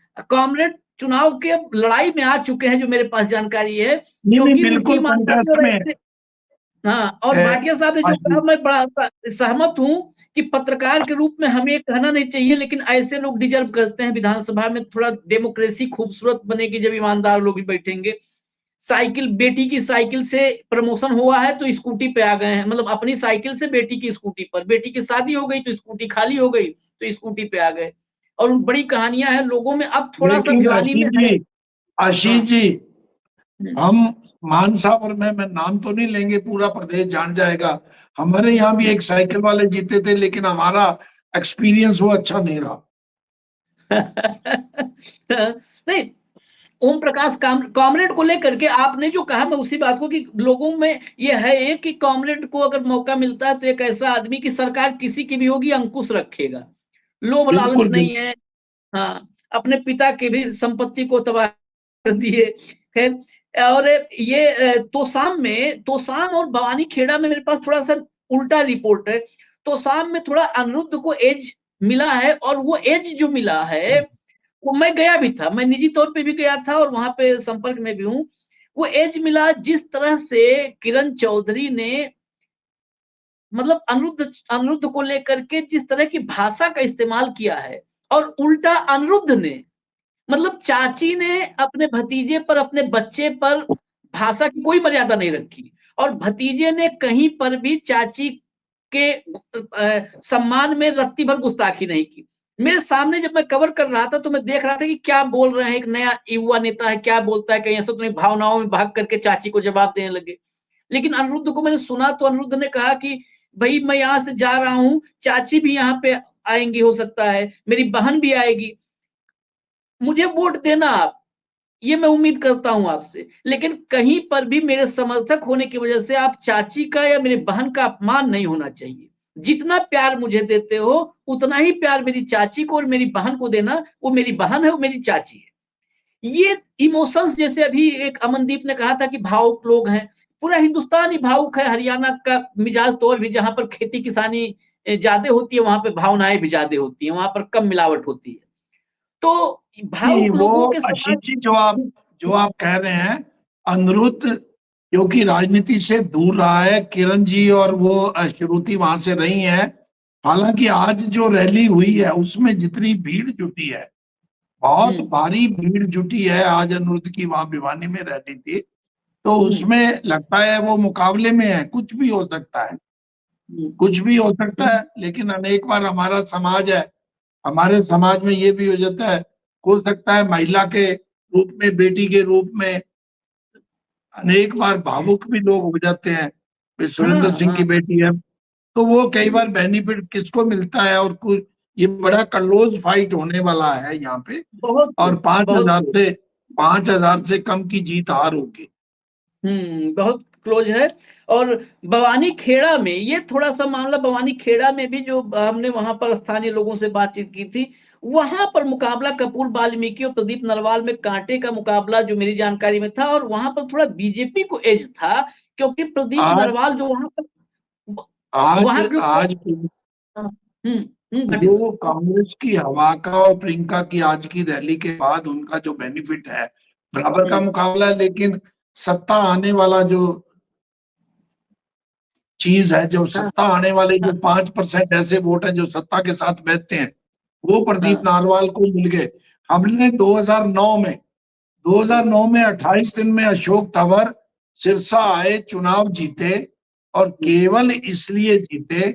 चुनाव के लड़ाई में आ चुके हैं, जो मेरे पास जानकारी है, क्योंकि बिल्कुल कंटेस्ट में हाँ, और ए, भाटिया साहब ने जो कहा मैं बड़ा सहमत हूँ कि पत्रकार के रूप में हमें कहना नहीं चाहिए, लेकिन ऐसे लोग डिजर्व करते हैं विधानसभा में। थोड़ा डेमोक्रेसी खूबसूरत बनेगी जब ईमानदार लोग भी बैठेंगे। साइकिल, बेटी की साइकिल से प्रमोशन हुआ है तो स्कूटी पे आ गए हैं, मतलब अपनी साइकिल से बेटी की स्कूटी पर। बेटी की शादी हो गई तो स्कूटी खाली हो गई तो स्कूटी पे आ गए। और बड़ी कहानियां हैं लोगों में। अब थोड़ा सा लेकिन भिवानी में है। आशीष हाँ। जी, हम मान साहब और मैं नाम तो नहीं लेंगे, पूरा प्रदेश जान जाएगा। हमारे यहाँ भी एक साइकिल वाले जीते थे, लेकिन हमारा एक्सपीरियंस वो अच्छा नहीं रहा। नहीं, ओम प्रकाश कॉमरेड को लेकर के आपने जो कहा, मैं उसी बात को कि लोगों में ये है कि कॉमरेड को अगर मौका मिलता है तो एक ऐसा आदमी की सरकार किसी की भी होगी अंकुश रखेगा, लोभ लालच बिल्कुल नहीं बिल्कुल। है। हाँ, अपने पिता की भी संपत्ति को तबाह कर दिए। खैर, और ये तोसाम और भवानी खेड़ा में मेरे पास थोड़ा सा उल्टा रिपोर्ट है। तोसाम में थोड़ा अनिरुद्ध को एज मिला है, और वो एज जो मिला है वो मैं गया भी था, मैं निजी तौर पे भी गया था और वहां पे संपर्क में भी हूँ। वो एज मिला जिस तरह से किरण चौधरी ने, मतलब अनिरुद्ध को लेकर के जिस तरह की भाषा का इस्तेमाल किया है, और उल्टा अनिरुद्ध ने, मतलब चाची ने अपने भतीजे पर, अपने बच्चे पर भाषा की कोई मर्यादा नहीं रखी, और भतीजे ने कहीं पर भी चाची के सम्मान में रत्ती भर गुस्ताखी नहीं की। मेरे सामने जब मैं कवर कर रहा था तो मैं देख रहा था कि क्या बोल रहे हैं, एक नया युवा नेता है, क्या बोलता है, कहीं ऐसा तो नहीं भावनाओं में भाग करके चाची को जवाब देने लगे। लेकिन अनिरुद्ध को मैंने सुना तो अनिरुद्ध ने कहा कि भाई मैं यहाँ से जा रहा हूँ, चाची भी यहाँ पे आएंगी, हो सकता है मेरी बहन भी आएगी, मुझे वोट देना आप, ये मैं उम्मीद करता हूं आपसे। लेकिन कहीं पर भी मेरे समर्थक होने की वजह से आप चाची का या मेरी बहन का अपमान नहीं होना चाहिए। जितना प्यार मुझे देते हो उतना ही प्यार मेरी चाची को और मेरी बहन को देना। वो मेरी बहन है, वो मेरी चाची है। ये इमोशंस, जैसे अभी एक अमनदीप ने कहा था कि भावुक लोग हैं, पूरा हिंदुस्तान ही भावुक है। हरियाणा का मिजाज तौर भी, जहां पर खेती किसानी ज्यादा होती है वहां पर भावनाएं भी ज्यादा होती है, वहां पर कम मिलावट होती है। तो नहीं, भावुक वो लोगों के आशीष समाज। जी जो आप कह रहे हैं, अनिरुद्ध क्योंकि राजनीति से दूर रहा है, किरण जी और वो श्रुति वहां से रही हैं। हालांकि आज जो रैली हुई है उसमें जितनी भीड़ जुटी है, बहुत भारी भीड़ जुटी है। आज अनिरुद्ध की वहां भिवानी में रैली थी, तो उसमें लगता है वो मुकाबले में है। कुछ भी हो सकता है, कुछ भी हो सकता है, लेकिन अनेक बार हमारा समाज है, हमारे समाज में ये भी हो जाता है, हो सकता है महिला के रूप में, बेटी के रूप में अनेक बार भावुक भी लोग हो जाते हैं। सुरेंद्र सिंह की बेटी है, तो वो कई बार बेनिफिट किसको मिलता है, और कुछ ये बड़ा क्लोज फाइट होने वाला है यहाँ पे। बहुत और बहुत 5,000 से कम की जीत हार होगी। बहुत क्लोज है। और भवानी खेड़ा में ये थोड़ा सा मामला, भवानी खेड़ा में भी जो हमने वहां पर स्थानीय लोगों से बातचीत की थी, वहां पर मुकाबला कपूर वाल्मीकि और प्रदीप नरवाल में कांटे का मुकाबला जो मेरी जानकारी में था, और वहां पर थोड़ा बीजेपी को एज था, क्योंकि प्रदीप आज नरवाल जो वहां पर, आज वहां जो, आज भाटी सर। जो कांग्रेस की हवा का और प्रियंका की आज की रैली के बाद उनका जो बेनिफिट है, बराबर का मुकाबला है, लेकिन सत्ता आने वाला जो चीज है, जो सत्ता आने वाले जो 5% ऐसे वोट हैं जो सत्ता के साथ बैठते हैं, वो प्रदीप नारवाल को मिल गए। हमने 2009 में 28 दिन में अशोक तंवर सिरसा आए, चुनाव जीते, और केवल इसलिए जीते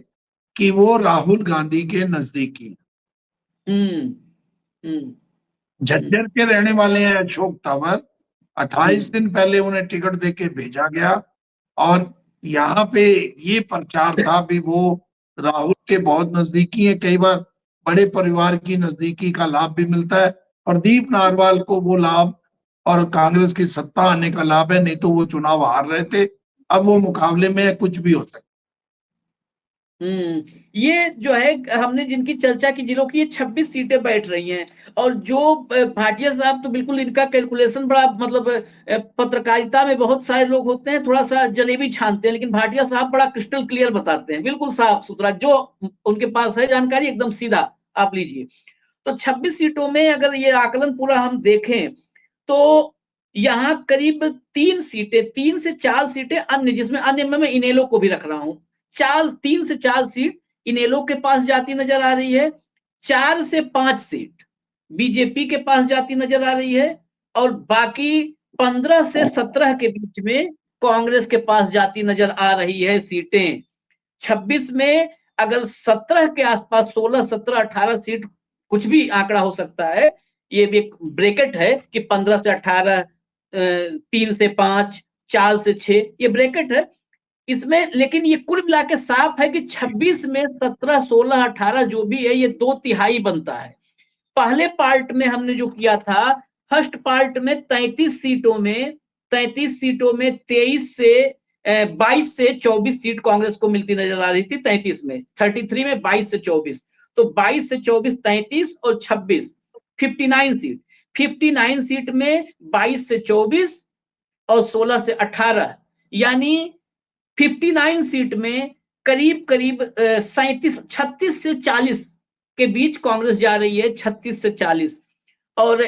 कि वो राहुल गांधी के नजदीकी। झज्जर के रहने वाले हैं अशोक तंवर। 28 दिन पहले उन्हें टिकट देके भेजा गया, और यहाँ पे ये प्रचार था भी वो राहुल के बहुत नजदीकी है। कई बार बड़े परिवार की नजदीकी का लाभ भी मिलता है। प्रदीप नारवाल को वो लाभ और कांग्रेस की सत्ता आने का लाभ है, नहीं तो वो चुनाव हार रहे थे। अब वो मुकाबले में कुछ भी हो सकता। ये जो है हमने जिनकी चर्चा की, जिलों की ये 26 सीटें बैठ रही हैं। और जो भाटिया साहब, तो बिल्कुल इनका कैलकुलेशन बड़ा, मतलब पत्रकारिता में बहुत सारे लोग होते हैं थोड़ा सा जलेबी छानते हैं, लेकिन भाटिया साहब बड़ा क्रिस्टल क्लियर बताते हैं, बिल्कुल साफ सुथरा, जो उनके पास है जानकारी एकदम सीधा आप लीजिए। तो 26 सीटों में अगर ये आकलन पूरा हम देखें तो यहाँ करीब 3 सीटें, 3 से 4 सीटें अन्य, जिसमें अन्य में मैं इनेलो को भी रख रहा हूँ। 3 से 4 सीट इनेलो के पास जाती नजर आ रही है, 4 से 5 सीट बीजेपी के पास जाती नजर आ रही है, और बाकी 15 से 17 के बीच में कांग्रेस के पास जाती नजर आ रही है सीटें। 26 में अगर 17 के आसपास 16, 17, 18 सीट, कुछ भी आंकड़ा हो सकता है, ये भी एक ब्रैकेट है कि 15 से 18, 3 से 5, 4 से 6, ये ब्रैकेट है इसमें। लेकिन ये कुल मिला के साफ है कि 26 में 17, 16, 18 जो भी है, ये 2/3 बनता है। पहले पार्ट में हमने जो किया था, फर्स्ट पार्ट में 33 सीटों में 23 से 22 से 24 सीट कांग्रेस को मिलती नजर आ रही थी। 33 में 33 में 22 से 24, तो 22 से 24 33 और 26 59 सीट। 59 सीट में 22 से 24 और 16 से 18, यानी 59 सीट में करीब करीब 36 से 40 के बीच कांग्रेस जा रही है। 36 से 40 और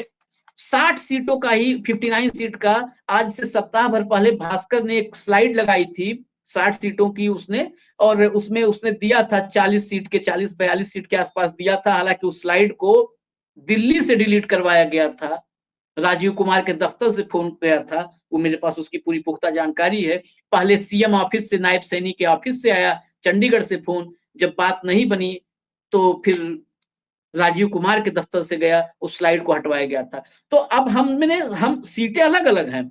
60 सीटों का ही, 59 सीट का आज से सप्ताह भर पहले भास्कर ने एक स्लाइड लगाई थी 60 सीटों की उसने, और उसमें उसने दिया था 40 सीट के, 40-42 सीट के आसपास दिया था। हालांकि उस स्लाइड को दिल्ली से डिलीट करवाया गया था, राजीव कुमार के दफ्तर से फोन गया था, वो मेरे पास उसकी पूरी पुख्ता जानकारी है। पहले सीएम ऑफिस से, नायब सैनी के ऑफिस से आया, चंडीगढ़ से फोन, जब बात नहीं बनी तो फिर राजीव कुमार के दफ्तर से गया, उस स्लाइड को हटवाया गया था। तो अब हम सीटें अलग अलग हैं,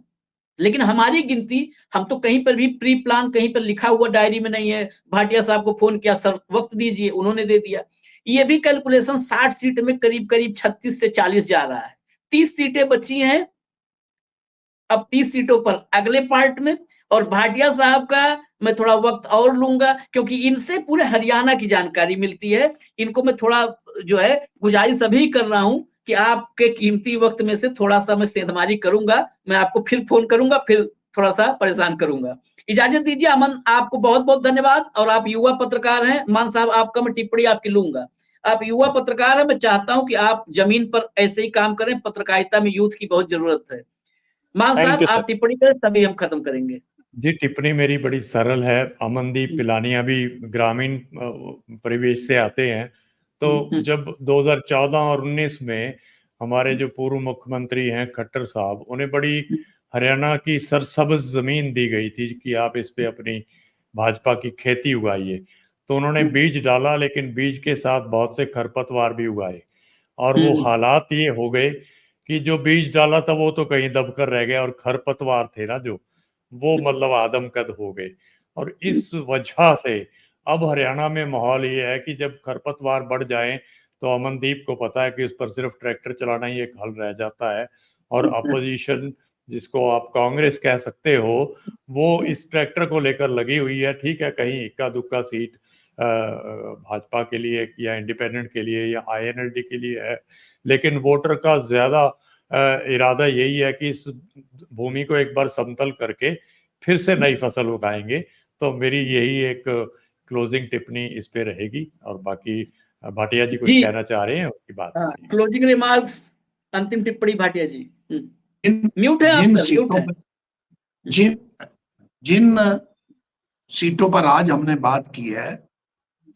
लेकिन हमारी गिनती, हम तो कहीं पर भी प्री प्लान, कहीं पर लिखा हुआ डायरी में नहीं है। भाटिया साहब को फोन किया, सर वक्त दीजिए, उन्होंने दे दिया। ये भी कैलकुलेशन 60 सीट में करीब करीब 36 से 40 जा रहा है। 30 सीटें बची हैं, अब 30 सीटों पर अगले पार्ट में, और भाटिया साहब का मैं थोड़ा वक्त और लूंगा, क्योंकि इनसे पूरे हरियाणा की जानकारी मिलती है। इनको मैं थोड़ा जो है गुजारिश अभी कर रहा हूं कि आपके कीमती वक्त में से थोड़ा सा मैं सेंधमारी करूंगा। मैं आपको फिर फोन करूंगा, फिर थोड़ा सा परेशान करूंगा। इजाजत दीजिए अमन, आपको बहुत बहुत धन्यवाद। और आप युवा पत्रकार हैं मान साहब, आपका मैं टिप्पणी आपकी लूंगा। आप युवा पत्रकार हैं, मैं चाहता हूं कि आप जमीन पर ऐसे ही काम करें। पत्रकारिता में यूथ की बहुत जरूरत है। मान साहब आप टिप्पणी करें, तभी हम खत्म करेंगे। जी, टिप्पणी मेरी बड़ी सरल है। अमनदीप पिलानिया भी ग्रामीण परिवेश से आते हैं। तो जब 2014 और 19 में हमारे जो पूर्व मुख्यमंत्री हैं खट्टर साहब, उन्हें बड़ी हरियाणा की सरसब्ज जमीन दी गई थी कि आप इस पे अपनी भाजपा की खेती उगाइए। तो उन्होंने बीज डाला, लेकिन बीज के साथ बहुत से खरपतवार भी उगाए, और वो हालात ये हो गए कि जो बीज डाला था वो तो कहीं दबकर रह गया, और खरपतवार थे ना जो, वो मतलब आदमकद हो गए। और इस वजह से अब हरियाणा में माहौल ये है कि जब खरपतवार बढ़ जाएं तो अमनदीप को पता है कि उस पर सिर्फ ट्रैक्टर चलाना ही एक हल रह जाता है, और अपोजिशन, जिसको आप कांग्रेस कह सकते हो, वो इस ट्रैक्टर को लेकर लगी हुई है। ठीक है, कहीं इक्का दुक्का सीट भाजपा के लिए या इंडिपेंडेंट के लिए या आईएनएलडी के लिए है, लेकिन वोटर का ज्यादा इरादा यही है कि इस भूमि को एक बार समतल करके फिर से नई फसल उगाएंगे। तो मेरी यही एक क्लोजिंग टिप्पणी इस पे रहेगी। और बाकी भाटिया जी कुछ कहना चाह रहे हैं, उनकी बात सुनिए। क्लोजिंग रिमार्क्स, अंतिम टिप्पणी भाटिया जी। म्यूट है जिन आप, सीटों म्यूट है। जिन सीटों पर आज हमने बात की है,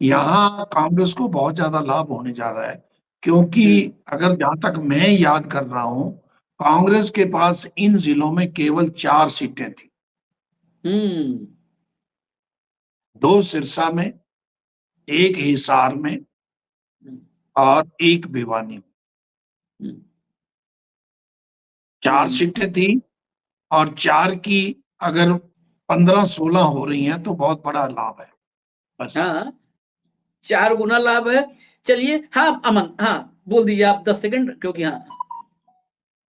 यहाँ कांग्रेस को बहुत ज्यादा लाभ होने जा रहा है, क्योंकि अगर जहां तक मैं याद कर रहा हूं, कांग्रेस के पास इन जिलों में केवल 4 सीटें थी। 2 सिरसा में, 1 हिसार में और 1 भिवानी में। 4 सीटें थी, और 4 की अगर 15-16 हो रही हैं तो बहुत बड़ा लाभ है। बस हाँ, 4 गुना लाभ है। चलिए, हाँ अमन, हाँ बोल दीजिए आप 10 सेकंड, क्योंकि हाँ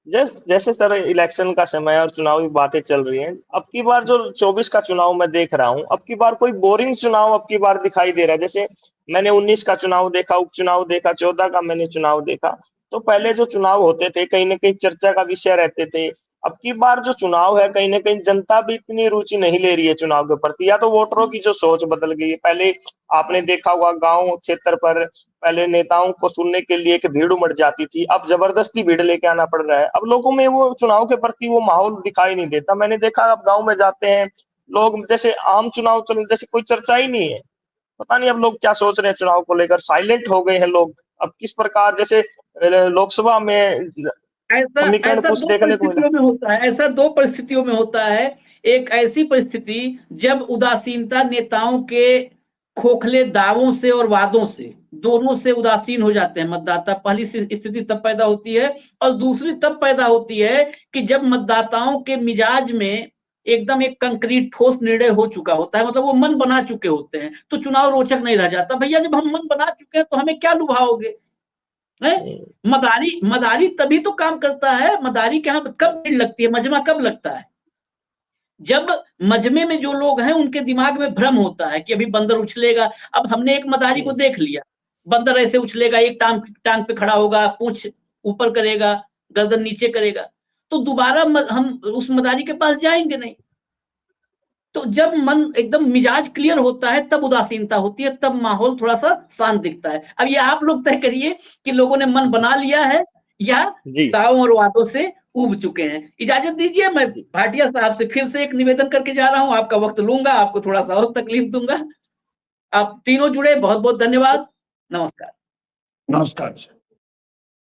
जैसे सर इलेक्शन का समय और चुनावी बातें चल रही हैं, अब की बार जो 24 का चुनाव मैं देख रहा हूं, अब की बार कोई बोरिंग चुनाव अब की बार दिखाई दे रहा है। जैसे मैंने 19 का चुनाव देखा, उपचुनाव देखा, 14 का मैंने चुनाव देखा, तो पहले जो चुनाव होते थे कहीं ना कहीं चर्चा का विषय रहते थे। अब की बार जो चुनाव है कहीं ना कहीं जनता भी इतनी रुचि नहीं ले रही है चुनाव के प्रति, या तो वोटरों की जो सोच बदल गई है। पहले आपने देखा होगा गांव क्षेत्र पर पहले नेताओं को सुनने के लिए एक भीड़ उमड़ जाती थी, अब जबरदस्ती भीड़ लेके आना पड़ रहा है। अब लोगों में वो चुनाव के प्रति वो माहौल दिखाई नहीं देता। मैंने देखा अब गाँव में जाते हैं लोग, जैसे आम चुनाव चल जैसे कोई चर्चा ही नहीं है। पता नहीं अब लोग क्या सोच रहे हैं चुनाव को लेकर, साइलेंट हो गए हैं लोग। अब किस प्रकार जैसे लोकसभा में ऐसा समीकरण ऐसा कुछ दो देखने को मिला। परिस्थितियों में होता है, ऐसा दो परिस्थितियों में होता है। एक ऐसी परिस्थिति जब उदासीनता नेताओं के खोखले दावों से और वादों से, दोनों से उदासीन हो जाते हैं मतदाता। पहली स्थिति तब पैदा होती है, और दूसरी तब पैदा होती है कि जब मतदाताओं के मिजाज में एकदम एक कंक्रीट ठोस निर्णय हो चुका होता है, मतलब वो मन बना चुके होते हैं, तो चुनाव रोचक नहीं रह जाता। भैया जब हम मन बना चुके हैं तो हमें क्या लुभाओगे? मदारी मदारी तभी तो काम करता है। मदारी के यहाँ कब भीड़ लगती है, मजमा कब लगता है? जब मजमे में जो लोग हैं उनके दिमाग में भ्रम होता है कि अभी बंदर उछलेगा। अब हमने एक मदारी को देख लिया, बंदर ऐसे उछलेगा, एक टांग टांग पे खड़ा होगा, पूंछ ऊपर करेगा, गर्दन नीचे करेगा, तो दोबारा हम उस मदारी के पास जाएंगे नहीं। तो जब मन एकदम मिजाज क्लियर होता है तब उदासीनता होती है, तब माहौल थोड़ा सा शांत दिखता है। अब ये आप लोग तय करिए कि लोगों ने मन बना लिया है या जी दावों और वादों से उब चुके हैं। इजाजत दीजिए, मैं भाटिया साहब से फिर से एक निवेदन करके जा रहा हूं। आपका वक्त लूंगा, आपको थोड़ा सा और तकलीफ दूंगा। आप तीनों जुड़े, बहुत बहुत धन्यवाद। नमस्कार। नमस्कार।